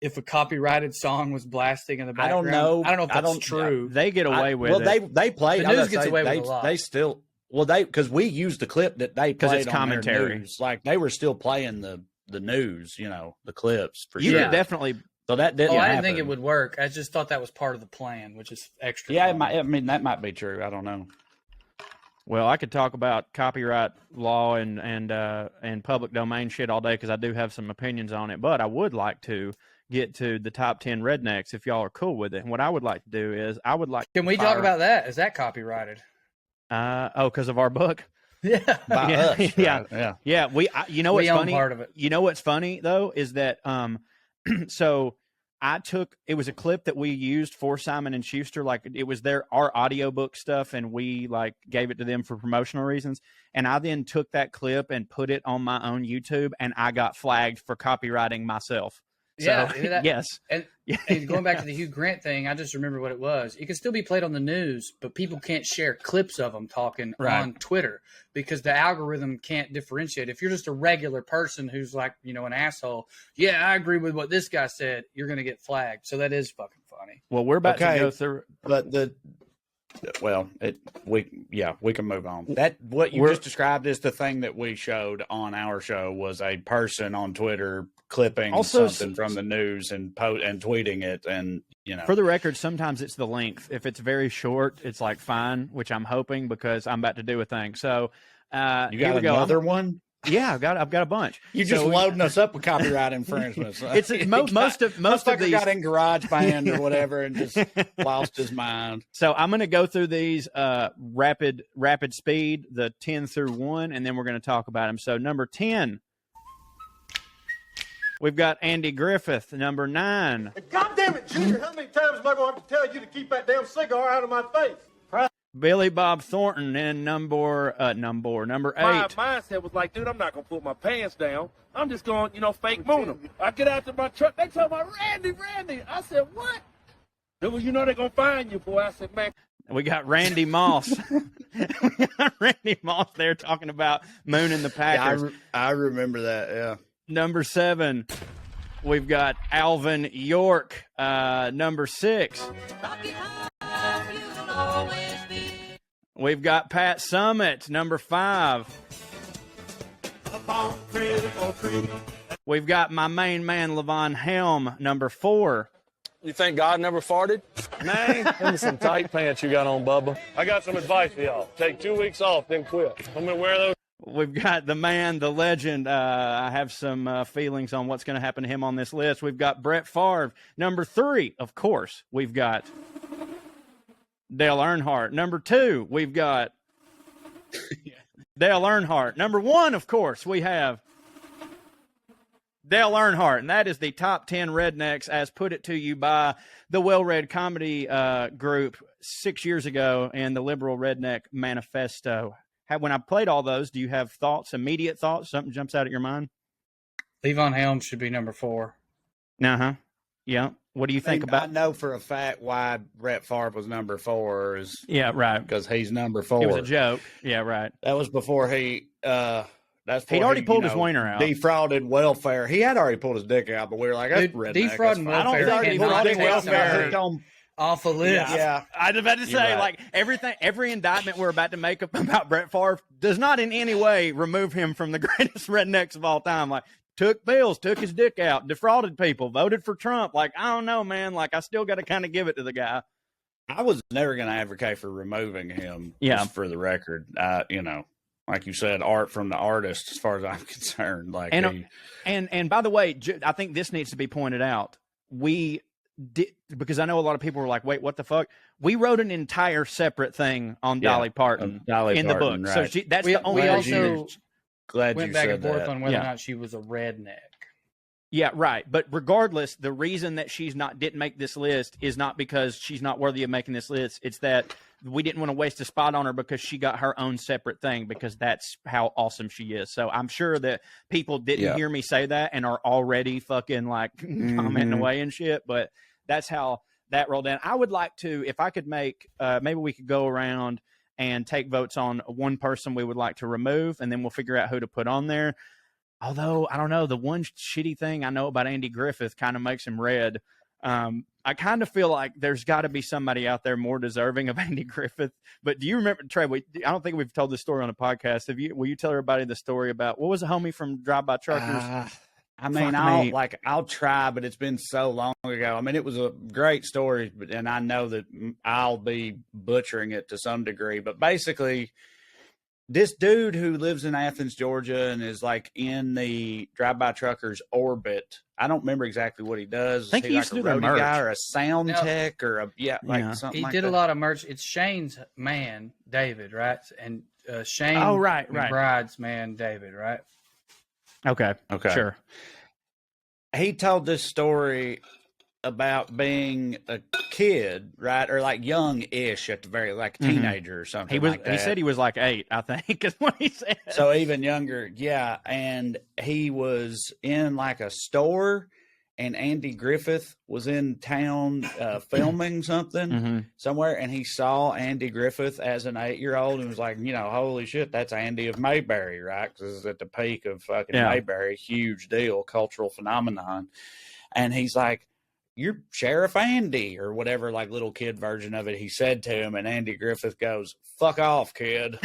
if a copyrighted song was blasting in the background. I don't know if that's true. They get away with it. Well, they played. The news gets away with a lot. They still, because we used the clip that they played it's commentary. On their news. Like they were still playing the news, you know, the clips for you sure. could definitely. So that didn't I happen. didn't think it would work. I just thought that was part of the plan, which is extra. Yeah, I mean that might be true. I don't know. Well, I could talk about copyright law and public domain shit all day because I do have some opinions on it. But I would like to get to the top 10 rednecks if y'all are cool with it. And what I would like to do is Can we talk about that? Is that copyrighted? Because of our book. Yeah. By us, right? Yeah. You know what's we own funny? part of it. You know what's funny though is that so it was a clip that we used for Simon and Schuster, like it was our audiobook stuff, and we like gave it to them for promotional reasons. And I then took that clip and put it on my own YouTube, and I got flagged for copywriting myself. Yeah, so, yes. And going back to the Hugh Grant thing, I just remember what it was. It can still be played on the news, but people can't share clips of them talking on Twitter because the algorithm can't differentiate. If you're just a regular person who's like, you know, an asshole, yeah, I agree with what this guy said, you're going to get flagged. So that is fucking funny. Well, we're about to go through. But we can move on. That what you just described is the thing that we showed on our show was a person on Twitter clipping something from the news and tweeting it, and you know. For the record, sometimes it's the length. If it's very short, it's like fine, which I'm hoping because I'm about to do a thing. So you got another one? Yeah, I've got a bunch. You're just loading us up with copyright infringements. It's most of these got in GarageBand or whatever and just lost his mind. So I'm going to go through these rapid speed, the 10 through 1, and then we're going to talk about them. So number 10, we've got Andy Griffith. Number 9. God damn it, Junior! How many times am I going to have to tell you to keep that damn cigar out of my face? Billy Bob Thornton. And number 8. My mindset was like, dude, I'm not going to put my pants down. I'm just going, fake moon them. I get out to my truck. They tell me, Randy. I said, what? Dude, you know they're going to find you, boy. I said, man. We got Randy Moss. We got Randy Moss there talking about mooning the Packers. Yeah, I remember that, yeah. Number 7, we've got Alvin York. Number 6, we've got Pat Summit. Number 5, we've got my main man, Levon Helm. Number 4. You think God never farted? Man, them some tight pants you got on, Bubba. I got some advice for y'all. Take 2 weeks off, then quit. I'm going to wear those. We've got the man, the legend. I have some feelings on what's going to happen to him on this list. We've got Brett Favre. Number 3, of course, we've got Dale Earnhardt. Number 2, we've got Dale Earnhardt. Number 1, of course, we have Dale Earnhardt, and that is the top 10 rednecks as put it to you by the WellRED comedy group 6 years ago and the Liberal Redneck Manifesto. When I played all those, do you have thoughts, immediate thoughts? Something jumps out at your mind? Levon Helms should be number 4. Uh-huh. Yeah. What do you think about? I know for a fact why Brett Favre was number 4 is right, because he's number 4. It was a joke. Yeah, right. That was before he he'd already pulled his wiener out. Defrauded welfare. He had already pulled his dick out, but we were like, that's redneck. Defrauding welfare. Defrauding welfare off a list. Yeah. I was about to say, like, every indictment we're about to make up about Brett Favre does not in any way remove him from the greatest rednecks of all time. Like, took pills, took his dick out, defrauded people, voted for Trump. Like, I don't know, man. Like, I still got to kind of give it to the guy. I was never going to advocate for removing him. Yeah. Just for the record, like you said, art from the artist, as far as I'm concerned. Like, and by the way, I think this needs to be pointed out. We did, because I know a lot of people were like, "Wait, what the fuck?" We wrote an entire separate thing on Dolly Parton in the book. Right. So that's the only. We also went back and forth that. on whether or not she was a redneck. Yeah, right. But regardless, the reason that didn't make this list is not because she's not worthy of making this list. It's that we didn't want to waste a spot on her because she got her own separate thing, because that's how awesome she is. So I'm sure that people didn't hear me say that and are already fucking like commenting away and shit. But that's how that rolled in. I would like to, if I could make, maybe we could go around and take votes on one person we would like to remove, and then we'll figure out who to put on there. Although, I don't know, the one shitty thing I know about Andy Griffith kind of makes him red. I kind of feel like there's got to be somebody out there more deserving of Andy Griffith. But do you remember, Trae, I don't think we've told this story on the podcast. Will you tell everybody the story about, what was the homie from Drive By Truckers? I'll try, but it's been so long ago. I mean, it was a great story, and I know that I'll be butchering it to some degree. But basically, this dude who lives in Athens, Georgia, and is like in the Drive By Truckers orbit. I don't remember exactly what he does. I think he used to do their merch. Guy or a sound tech or something. He like did that. a lot of merch. It's Shane's man, David, right? And Shane right. McBride's man, David, right? Okay. Sure. He told this story about being a kid, right? Or like young-ish at the very, like a teenager or something like that. He said he was like 8, I think, is what he said. So even younger, yeah. And he was in like a store, and Andy Griffith was in town filming something somewhere, and he saw Andy Griffith as an 8-year-old and was like, holy shit, that's Andy of Mayberry, right? Because it's at the peak of fucking Mayberry, huge deal, cultural phenomenon. And he's like, "You're Sheriff Andy," or whatever, like little kid version of it he said to him, and Andy Griffith goes, "Fuck off, kid."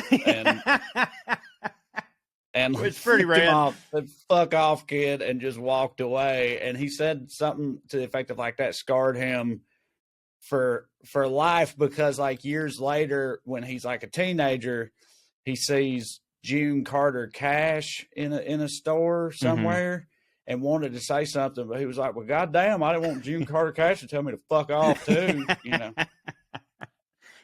And it's pretty rad. Said, "Fuck off, kid," and just walked away. And he said something to the effect of like that scarred him for life, because like years later, when he's like a teenager, he sees June Carter Cash in a store somewhere and wanted to say something, but he was like, "Well, goddamn, I didn't want June Carter Cash to tell me to fuck off too,"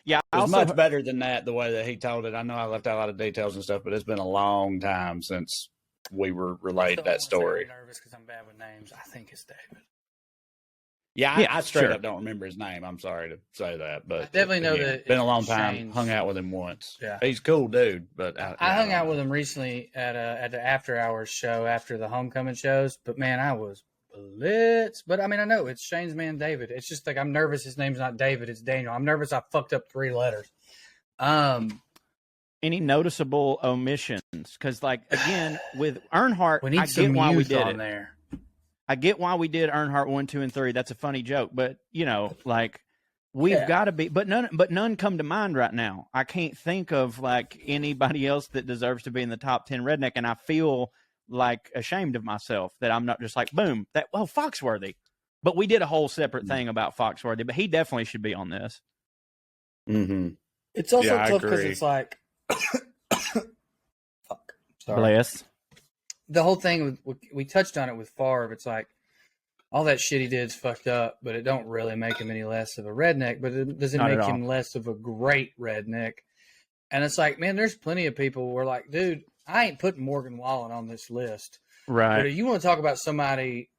Yeah, it was much better than that, the way that he told it. I know I left out a lot of details and stuff, but it's been a long time since we were relayed that story. I'm nervous because I'm bad with names. I think it's David. Yeah, I straight up don't remember his name. I'm sorry to say that, but I definitely know that. Been a long time. Shane's. Hung out with him once. Yeah, he's a cool dude. But I hung out with him recently at the After Hours show after the homecoming shows. But man, I was blitz. But I mean, I know it's Shane's man, David. It's just like I'm nervous. His name's not David. It's Daniel. I'm nervous. I fucked up 3 letters. Any noticeable omissions? Because like again with Earnhardt, we need some why we did on it. there. I get why we did Earnhardt 1, 2, and 3. That's a funny joke, but like we've got to be. But none come to mind right now. I can't think of like anybody else that deserves to be in the top 10 redneck, and I feel like ashamed of myself that I'm not just like boom Foxworthy. But we did a whole separate thing about Foxworthy, but he definitely should be on this. It's also tough because it's like, fuck. Sorry. Bless. The whole thing, we touched on it with Favre. It's like all that shit he did is fucked up, but it don't really make him any less of a redneck. But it doesn't make him less of a great redneck. And it's like, man, there's plenty of people who are like, dude, I ain't putting Morgan Wallen on this list. Right. But if you want to talk about somebody,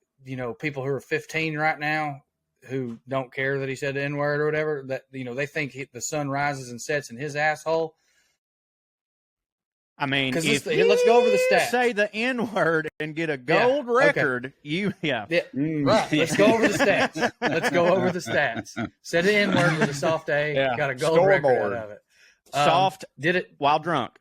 people who are 15 right now who don't care that he said the N-word or whatever, that, they think the sun rises and sets in his asshole. I mean, let's go over the stats. Say the N-word and get a gold record. Okay. Right. Let's go over the stats. Said the N-word with a soft A. Yeah. Got a gold record out of it. Soft. Did it while drunk.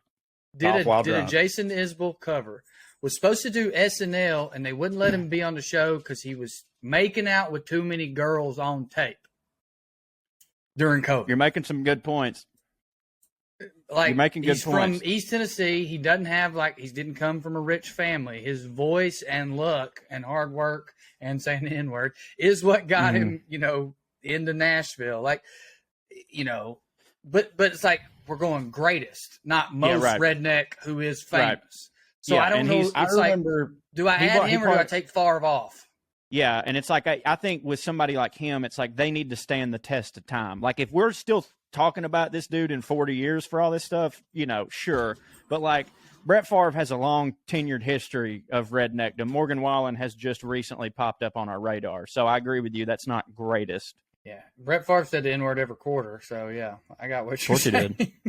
Did a Jason Isbell cover. Was supposed to do SNL, and they wouldn't let him be on the show because he was making out with too many girls on tape during COVID. You're making some good points. Like, you're making good he's points. From East Tennessee. He doesn't have he didn't come from a rich family. His voice and luck and hard work and saying the N-word is what got him, into Nashville. But it's like we're going greatest, not most redneck who is famous. Right. So I don't know. I remember. Do I add him or do I take Favre off? Yeah, and it's like I think with somebody like him, it's like they need to stand the test of time. Like if we're still talking about this dude in 40 years for all this stuff, sure. But like Brett Favre has a long tenured history of redneckdom. Morgan Wallen has just recently popped up on our radar. So I agree with you. That's not greatest. Yeah, Brett Favre said the N-word every quarter. So yeah, I got what you're saying. Of course he did.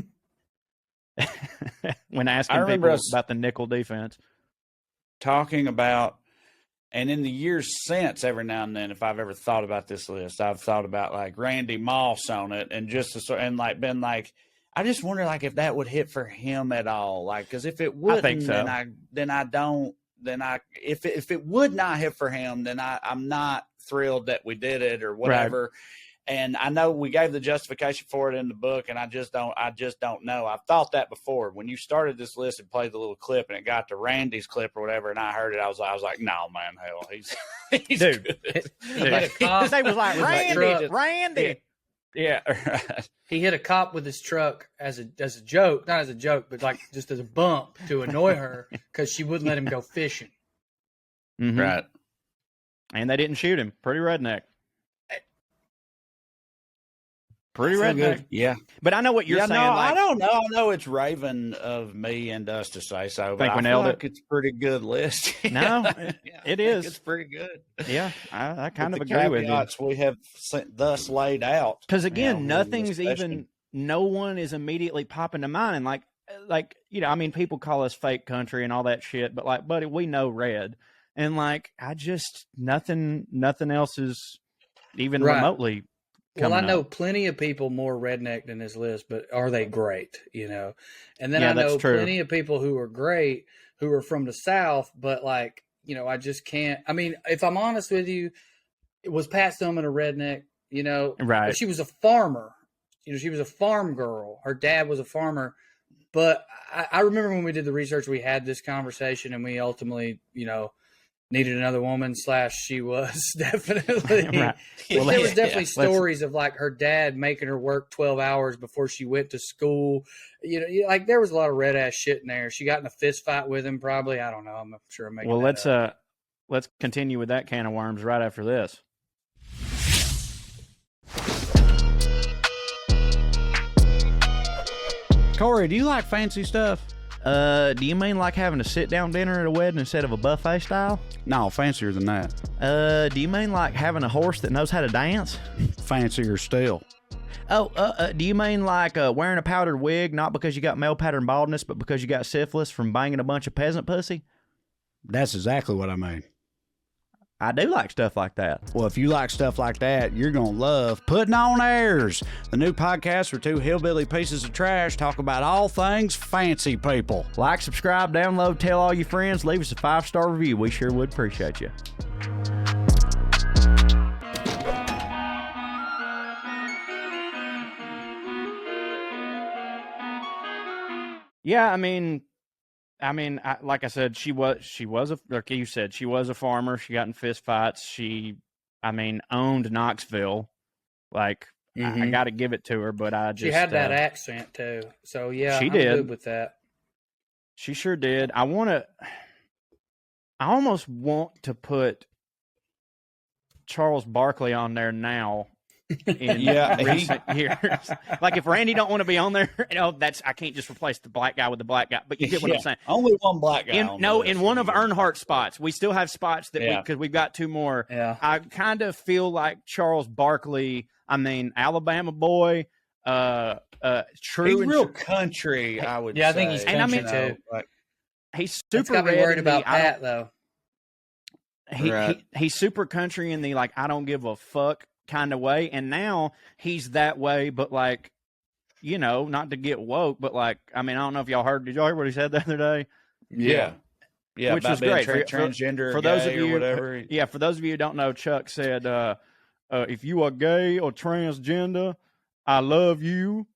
When asking people about the nickel defense, talking about, and in the years since, every now and then, if I've ever thought about this list, I've thought about like Randy Moss on it, and been like, I just wonder like if that would hit for him at all, like because if it wouldn't, I think so. If it would not hit for him, then I'm not thrilled that we did it or whatever. Right. And I know we gave the justification for it in the book, and I just don't know. I've thought that before. When you started this list and played the little clip, and it got to Randy's clip or whatever, and I heard it, I was like, no, man, hell, he's dude. Good. His name was like Randy. Yeah, right. He hit a cop with his truck as a joke, not as a joke, but like just as a bump to annoy her because she wouldn't let him go fishing. Mm-hmm. Right. And they didn't shoot him. Pretty redneck. Pretty redneck. Good. Yeah. But I know what you're saying. No, I don't know. I know it's Raven of me and us to say so, but I feel like it's a pretty good list. No, it is. It's pretty good. Yeah, I kind of agree with you. We have thus laid out. Because again, nothing's even, no one is immediately popping to mind. And like, I mean, people call us fake country and all that shit, but like, buddy, we know red. And like, nothing else is even remotely. Well, I know plenty of people more redneck than this list, but are they great? And then I know plenty of people who are great, who are from the South, but like, I just can't. I mean, if I'm honest with you, it was Pat Stillman a redneck, right? But she was a farmer. She was a farm girl. Her dad was a farmer. But I remember when we did the research, we had this conversation, and we ultimately, needed another woman / she was definitely right. Well, there was definitely stories of like her dad making her work 12 hours before she went to school. Like there was a lot of red ass shit in there. She got in a fist fight with him probably. I don't know. I'm not sure I'm making let's continue with that can of worms right after this. Corey, do you like fancy stuff? Do you mean like having a sit-down dinner at a wedding instead of a buffet style? No, fancier than that. Do you mean like having a horse that knows how to dance? Fancier still. Oh, do you mean like wearing a powdered wig, not because you got male pattern baldness, but because you got syphilis from banging a bunch of peasant pussy? That's exactly what I mean. I do like stuff like that. Well, if you like stuff like that, you're going to love Puttin On Airs, the new podcast where two hillbilly pieces of trash talk about all things fancy people. Like, subscribe, download, tell all your friends, leave us a 5-star review. We sure would appreciate you. Yeah, I mean, like I said, she was like you said, she was a farmer. She got in fist fights. She, owned Knoxville. Like, I got to give it to her, but she had that accent too. So yeah, she I'm did. good with that. She sure did. I almost want to put Charles Barkley on there now in recent years. Like if Randy don't want to be on there, I can't just replace the black guy with the black guy. But you get what I'm saying. Only one black guy. In one of Earnhardt's spots, we still have spots that because we've got two more. Yeah. I kind of feel like Charles Barkley. I mean, Alabama boy. True. He's real country. I would. Yeah, I think he's country too. He's That's super got me worried about Pat though. He's super country in the like I don't give a fuck kind of way, and now he's that way, but like, not to get woke, but like, I mean, I don't know if y'all heard. Did y'all hear what he said the other day? Yeah, which was great. Transgender, for those of you, or whatever. Yeah, for those of you who don't know, Chuck said, "If you are gay or transgender, I love you,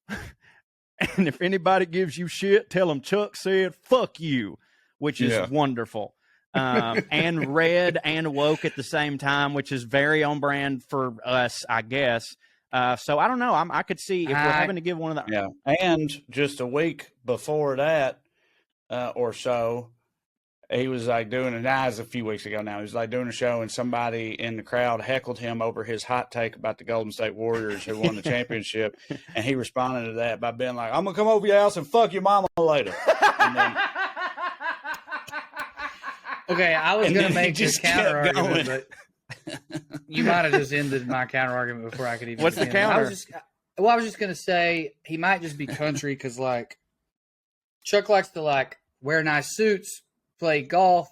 and if anybody gives you shit, tell them Chuck said fuck you," which is wonderful. And red and woke at the same time, which is very on brand for us, I guess. So I don't know. I could see if we're having to give one of the. Yeah. And just a week before that or so, he was like doing it. Now, it's a few weeks ago now. He was like doing a show, and somebody in the crowd heckled him over his hot take about the Golden State Warriors who won the championship. And he responded to that by being like, "I'm going to come over your house and fuck your mama later." And then, okay, I was going to make this counter argument, but you might have just ended my counter argument before I could even. What's the counter? I was just going to say he might just be country because, like, Chuck likes to like wear nice suits, play golf,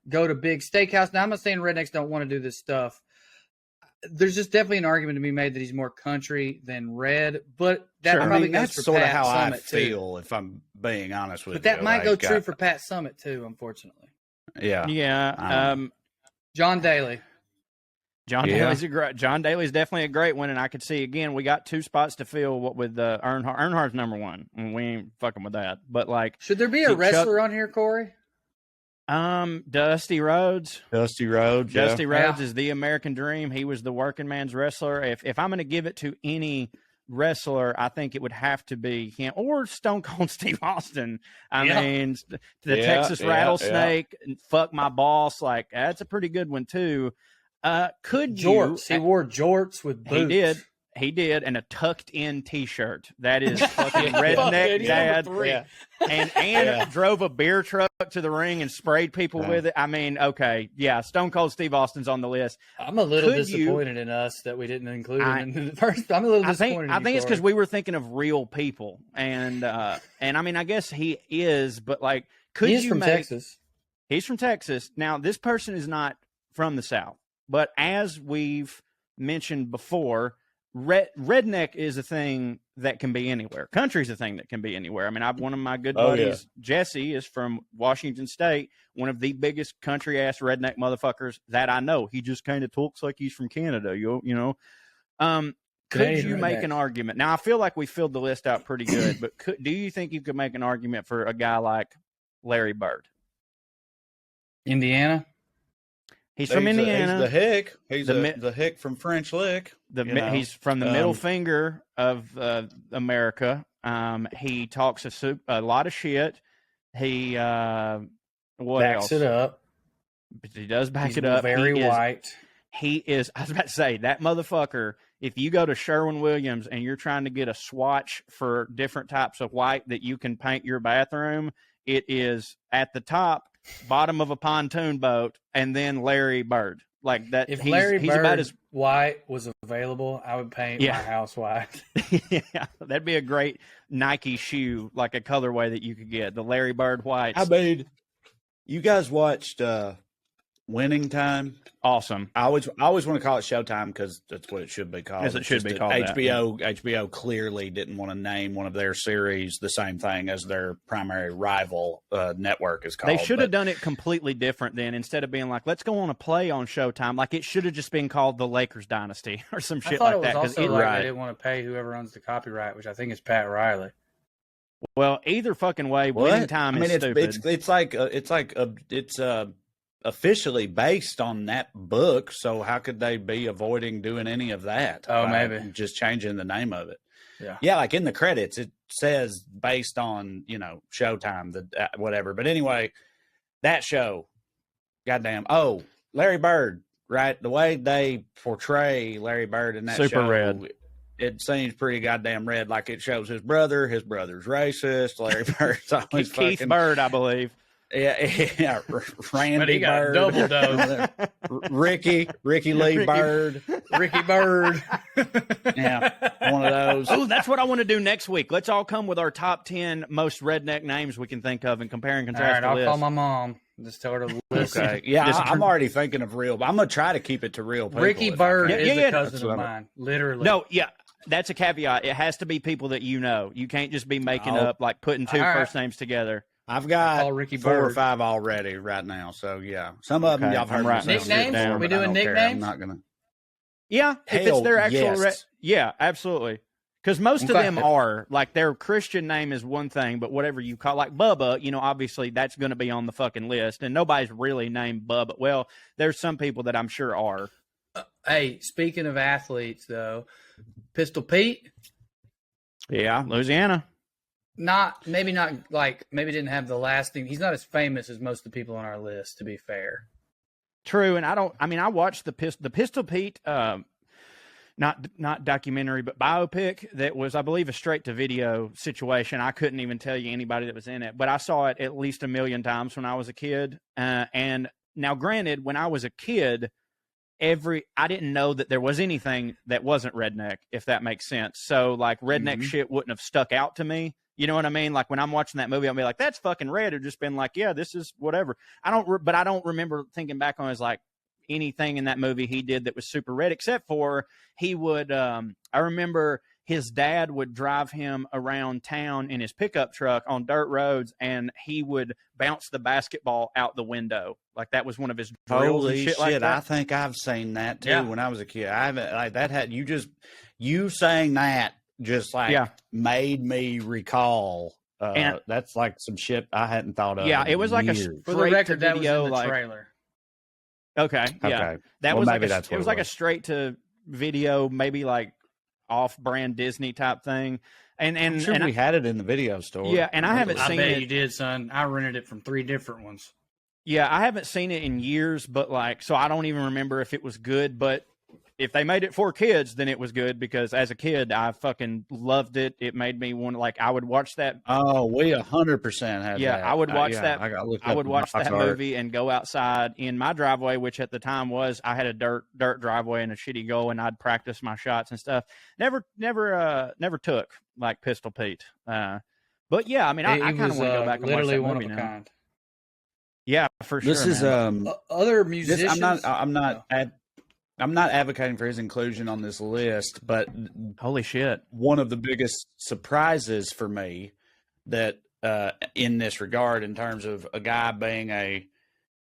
go to big steakhouse. Now, I'm not saying rednecks don't want to do this stuff. There's just definitely an argument to be made that he's more country than red, but that probably goes that's for sort of Pat how Summitt I feel, if I'm being honest with you. But that might go true for Pat Summitt too, unfortunately. Yeah. Yeah. John Daly. John Daly's definitely a great one, and I could see again. We got two spots to fill. What with Earnhardt? Earnhardt's number one, and we ain't fucking with that. But like, should there be a wrestler on here, Corey? Dusty Rhodes. Dusty Rhodes is the American Dream. He was the working man's wrestler. If I'm going to give it to any wrestler, I think it would have to be him or Stone Cold Steve Austin. I mean, the Texas Rattlesnake, fuck my boss. Like that's a pretty good one too. Jorts? He wore jorts with boots. He did, and a tucked-in T-shirt. That is fucking redneck dad. And drove a beer truck to the ring and sprayed people with it. I mean, okay, Stone Cold Steve Austin's on the list. I'm a little disappointed in us that we didn't include him in the first. I'm a little disappointed. I think it's because we were thinking of real people, and I mean, I guess he is, but like, He's from Texas. He's from Texas. Now, this person is not from the South, but as we've mentioned before. Redneck is a thing that can be anywhere. Country's a thing that can be anywhere. I mean, one of my good buddies, Jesse, is from Washington State, one of the biggest country-ass redneck motherfuckers that I know. He just kind of talks like he's from Canada, you know. Could you make an argument? Now, I feel like we filled the list out pretty good, but do you think you could make an argument for a guy like Larry Bird? Indiana? He's from Indiana. He's the hick. He's the hick from French Lick. He's from the middle finger of America. He talks a lot of shit. He what backs else? It up. But he does back it up. Very white. He is. I was about to say that motherfucker. If you go to Sherwin-Williams and you're trying to get a swatch for different types of white that you can paint your bathroom, it is at the top. Bottom of a pontoon boat, and then Larry Bird like that. If Larry Bird white was available, I would paint my house white. Yeah, that'd be a great Nike shoe, like a colorway that you could get. The Larry Bird white. I mean, you guys watched Winning Time? Awesome. I always want to call it Showtime because that's what it should be called. Yes, it should be called HBO clearly didn't want to name one of their series the same thing as their primary rival network is called. They should have done it completely different then. Instead of being like, let's go on a play on Showtime, like it should have just been called The Lakers Dynasty or some shit like that. I thought it was also like they didn't want to pay whoever owns the copyright, which I think is Pat Riley. Well, either fucking way, Winning Time is stupid. It's officially based on that book, so how could they be avoiding doing any of that? Maybe just changing the name of it. Yeah, like in the credits it says based on Showtime, whatever. But anyway, that show, goddamn. Oh, Larry Bird, right? The way they portray Larry Bird in that Super show, red. It seems pretty goddamn red. Like it shows his brother's racist. Larry Bird's always Keith fucking Bird, I believe. Yeah, Randy But he got Bird, double dose. Ricky Lee Bird, Ricky Bird. yeah, one of those. Oh, that's what I want to do next week. Let's all come with our top 10 most redneck names we can think of and compare and All contrast right, the I'll list. call my mom. Just tell her to listen. Okay, yeah, I'm already thinking of real. I'm gonna try to keep it to real people. Ricky if I Bird can. is Yeah, a cousin That's of what mine. Literally. No, yeah, that's a caveat. It has to be people that you know. You can't just be making up, like putting two All right. first names together. I've got Call Ricky 4 or Bird. 5 already right now. So yeah, some of them Okay, y'all have I'm heard writing me these say Nicknames? before, We but I doing don't care. nicknames? I'm not gonna. Yeah, if it's Hell, their actual, yes. yeah, absolutely. Because most of Okay. them are like their Christian name is one thing, but whatever you call, like Bubba, obviously that's going to be on the fucking list, and nobody's really named Bubba. Well, there's some people that I'm sure are. Hey, speaking of athletes, though, Pistol Pete, Yeah, Louisiana. maybe didn't have the lasting. He's not as famous as most of the people on our list, to be fair. True, and I watched the Pistol Pete, not documentary, but biopic that was, I believe, a straight to video situation. I couldn't even tell you anybody that was in it, but I saw it at least 1,000,000 times when I was a kid. And now, granted, when I was a kid, I didn't know that there was anything that wasn't redneck, if that makes sense. So like redneck shit wouldn't have stuck out to me. You know what I mean? Like when I'm watching that movie, I'll be like, that's fucking red. Or just been like, yeah, this is whatever. But I don't remember thinking back on it as like anything in that movie he did that was super red, except for he would, I remember his dad would drive him around town in his pickup truck on dirt roads, and he would bounce the basketball out the window. Like that was one of his drills and holy shit. Like that. I think I've seen that too Yeah. when I was a kid. I haven't like that had you saying that just like made me recall. And- that's like some shit I hadn't thought of. Yeah, in it was like a years. For the straight record, to that was video, in the like trailer. okay, yeah, Okay. that Well, was maybe like that's it what was it like a was. straight to video, maybe like off-brand Disney type thing, and I'm sure we had it in the video store. yeah, and I haven't I seen bet it. you did, son. I rented it from 3 different ones. Yeah, I haven't seen it in years, but like, so I don't even remember if it was good. But if they made it for kids, then it was good because as a kid, I fucking loved it. It made me want to like, I would watch that. Oh, we 100% had Yeah, that. I would watch that. I would watch that movie and go outside in my driveway, which at the time was I had a dirt driveway and a shitty goal, and I'd practice my shots and stuff. Never took like Pistol Pete. But yeah, I mean, I kind of want to go back and watch literally that one movie of a now. kind. Yeah, for sure. This is man. Other musicians. I'm not advocating for his inclusion on this list, but Holy shit. one of the biggest surprises for me that in this regard, in terms of a guy being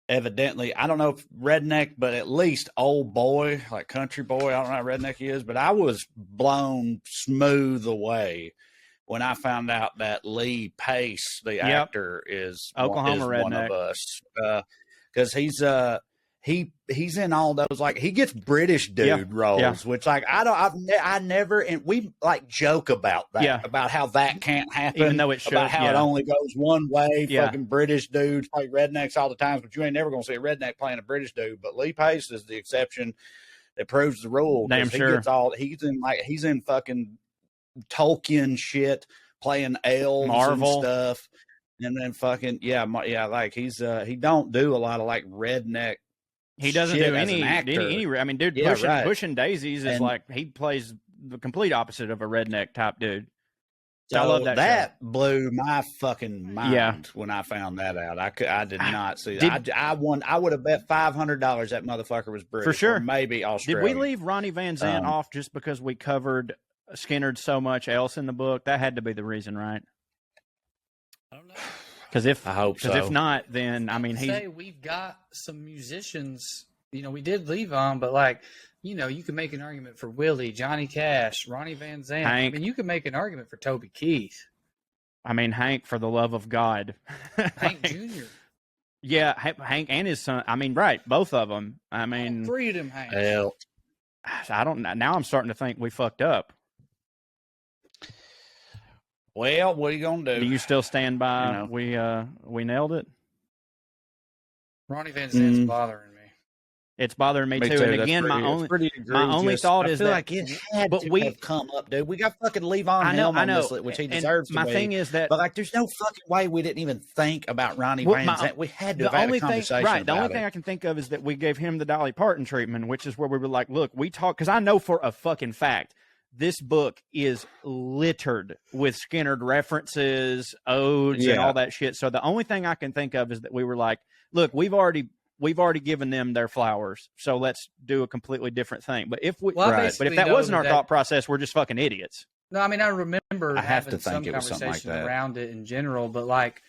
evidently, I don't know if redneck, but at least old boy, like country boy. I don't know how redneck he is, but I was blown smooth away when I found out that Lee Pace, the actor, is Oklahoma one of redneck. us, because he's in all those, like he gets British dude roles, which like I never, and we like joke about that, about how that can't happen, Even though it should, about how it only goes one way. Fucking British dudes play rednecks all the time, but you ain't never gonna see a redneck playing a British dude. But Lee Pace is the exception that proves the rule. Damn sure. He's in fucking Tolkien shit, playing elves Marvel and stuff, and then fucking like he don't do a lot of like redneck. He doesn't shit do as any. an actor. I mean, dude, pushing daisies is like he plays the complete opposite of a redneck type dude. So I love that. That blew my fucking mind when I found that out. I did not see that. I would have bet $500 that motherfucker was British, For sure. or maybe Australian. Did we leave Ronnie Van Zant off just because we covered Skinner so much else in the book? That had to be the reason, right? I don't know. Because if I hope so. Because if not, then I mean, we've got some musicians. We did leave on, but like, you can make an argument for Willie, Johnny Cash, Ronnie Van Zant. Hank. I mean, you can make an argument for Toby Keith, I mean, Hank, for the love of God, Hank Jr. Yeah, Hank and his son. I mean, right, both of them. I mean, 3 of them Hanks. Hell, I don't. Now I'm starting to think we fucked up. well, what are you gonna do? Do you still stand by? We nailed it. Ronnie Van Zant's bothering me. It's bothering me too. And again, my only thought is that like it had to have come up, dude. We got fucking Levon Helm on this, which he deserves to my be. thing is that, but like, there's no fucking way we didn't even think about Ronnie Van Zant. We had to have had a conversation about it. The only thing I can think of is that we gave him the Dolly Parton treatment, which is where we were like, look, we talk, because I know for a fucking fact this book is littered with Skinnerd references, odes, and all that shit. So the only thing I can think of is that we were like, look, we've already given them their flowers, so let's do a completely different thing. But if that wasn't our thought process, we're just fucking idiots. No, I mean, I remember having some conversation around it in general, but like,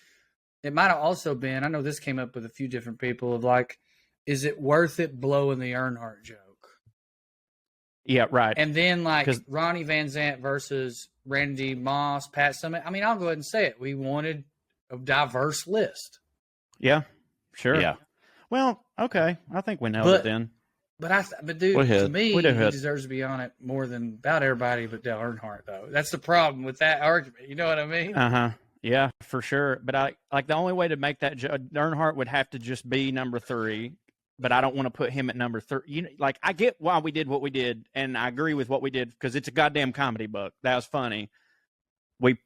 it might have also been, I know this came up with a few different people, of like, is it worth it blowing the Earnhardt joke? Yeah, right. And then like Ronnie Van Zant versus Randy Moss, Pat Summitt. I mean, I'll go ahead and say it. We wanted a diverse list. Yeah, sure. Yeah. Well, okay. I think we nailed it then. But dude, to me, he deserves to be on it more than about everybody but Dale Earnhardt, though. That's the problem with that argument. You know what I mean? Yeah, for sure. But I like the only way to make that Earnhardt would have to just be number 3. But I don't want to put him at number 3. You know, like, I get why we did what we did, and I agree with what we did because it's a goddamn comedy book. That was funny. I'm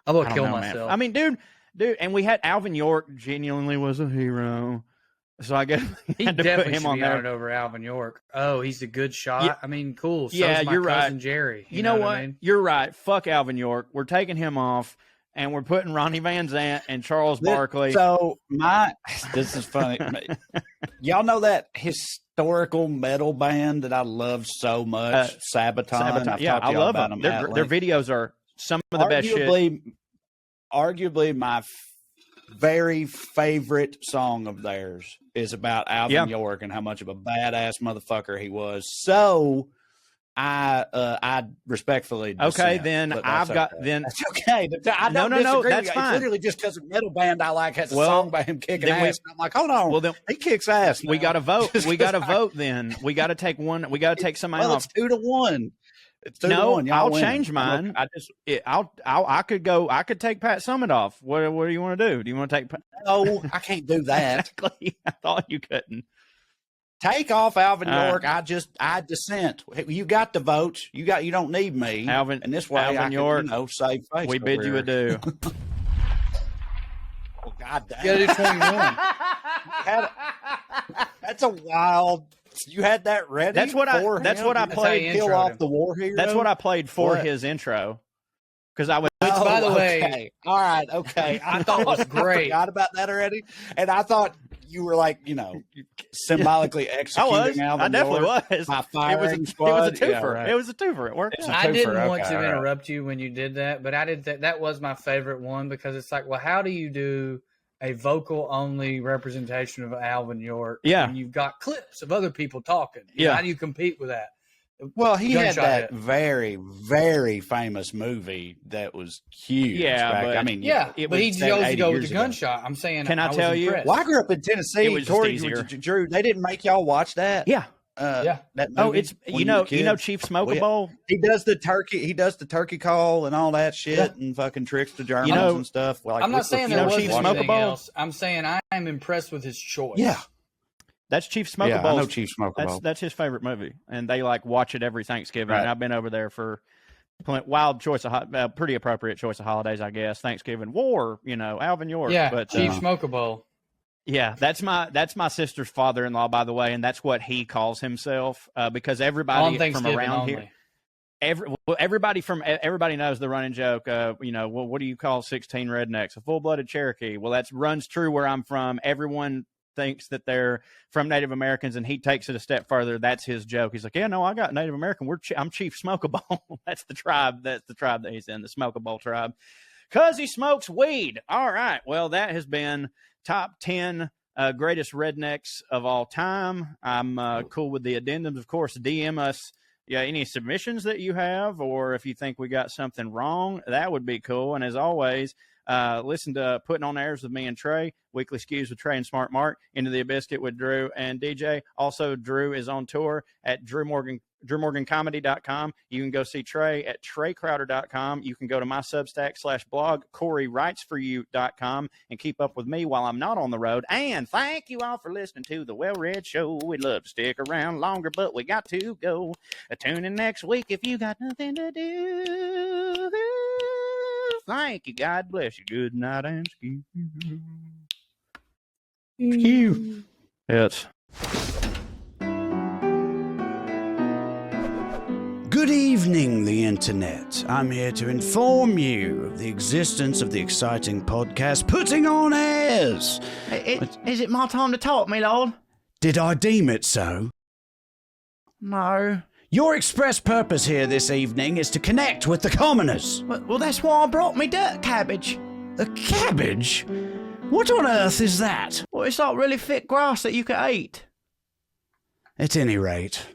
gonna kill myself. Man. I mean, dude, and we had Alvin York genuinely was a hero, so I guess he had to definitely put him should on be there honored over Alvin York. Oh, he's a good shot. Yeah. I mean, cool. So yeah, my you're cousin right, Jerry. You know what? I mean? You're right. Fuck Alvin York. We're taking him off. And we're putting Ronnie Van Zant and Charles Barkley. So this is funny. Y'all know that historical metal band that I love so much, Sabaton. Yeah, I love them. Their videos are some of the best shit. Arguably, my very favorite song of theirs is about Alvin York and how much of a badass motherfucker he was. So I respectfully dissent, then I've got okay. That's okay. I don't disagree. No, that's fine. It's literally just because a metal band I like has a song by him kicking ass. I'm like, hold on. Well, then he kicks ass. We got to vote. We got to vote. Then we got to take one. We got to take somebody off. It's 2-1. It's 2-1. No, I'll change mine. I could take Pat Summitt off. What do you want to do? Do you want to take? No, I can't do that. Exactly. I thought you couldn't. Take off Alvin York. I dissent. You got the votes. You don't need me. Alvin, and this way Alvin York, save face. We bid you adieu. Oh, God damn. You got to do 21. That's a wild. You had that ready. That's what I played. Kill off the war hero. That's what I played for his intro. Because I was. By the way, all right, okay. I thought it was great. I forgot about that already, and I thought you were like, symbolically executing Alvin I definitely York was. by firing It was a twofer. Yeah, right. It was a twofer. It worked. I didn't want to interrupt you when you did that, but I did. That was my favorite one because it's like, well, how do you do a vocal only representation of Alvin York? Yeah, and you've got clips of other people talking. How do you compete with that? Well, he had that very, very famous movie that was huge. Yeah, but I mean, but he chose to go with the gunshot. I'm saying, can I tell you? Well, I grew up in Tennessee. It was Corey, just easier. Drew, they didn't make y'all watch that. Yeah. That movie, it's you know Chief Smokable. He does the turkey call and all that shit and fucking tricks the Germans and stuff. Well, like, I'm not saying there wasn't Chief anything Smokable. else. I'm saying I am impressed with his choice. Yeah. That's Chief Smokable. Yeah, I know Chief Smokable. That's his favorite movie, and they watch it every Thanksgiving. Right. And I've been over there for wild choice of pretty appropriate choice of holidays, I guess. Thanksgiving, war, Alvin York. Yeah, but Chief Smokable. Yeah, that's my sister's father-in-law, by the way, and that's what he calls himself because everybody from around here. Everybody knows the running joke. What do you call 16 rednecks? A full-blooded Cherokee. Well, that runs true where I'm from. Everyone thinks that they're from Native Americans, and he takes it a step further. That's his joke. He's like, yeah, no, I got Native American. I'm Chief Smokable. That's the tribe that he's in, the Smokable tribe, because he smokes weed. All right. Well, that has been top 10 greatest rednecks of all time. I'm cool with the addendums. Of course, DM us any submissions that you have, or if you think we got something wrong, that would be cool. And as always, listen to Puttin On Airs with me and Trae, Weekly Skews with Trae and Smart Mark, Into the Biscuit with Drew and DJ. Also, Drew is on tour at Drew Morgan DrewMorganComedy.com. You can go see Trae at TraeCrowder.com. You can go to my Substack /blog, CoreyWritesForYou.com, and keep up with me while I'm not on the road. And thank you all for listening to the WellRED Show. We'd love to stick around longer, but we got to go. Tune in next week if you got nothing to do. Thank you. God bless you. Good night and skew. Skew. Yes. Good evening, the internet. I'm here to inform you of the existence of the exciting podcast Putting On Airs. Is it my time to talk, me lord? Did I deem it so? No. Your express purpose here this evening is to connect with the commoners. Well, that's why I brought me dirt cabbage. A cabbage? What on earth is that? Well, it's like really thick grass that you can eat. At any rate,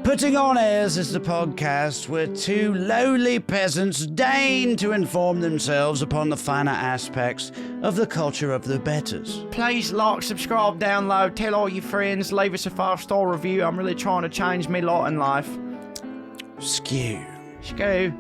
Putting On Airs is the podcast where two lowly peasants deign to inform themselves upon the finer aspects of the culture of the betters. Please like, subscribe, download, tell all your friends, leave us a 5-star review. I'm really trying to change me lot in life. Skew. Skew.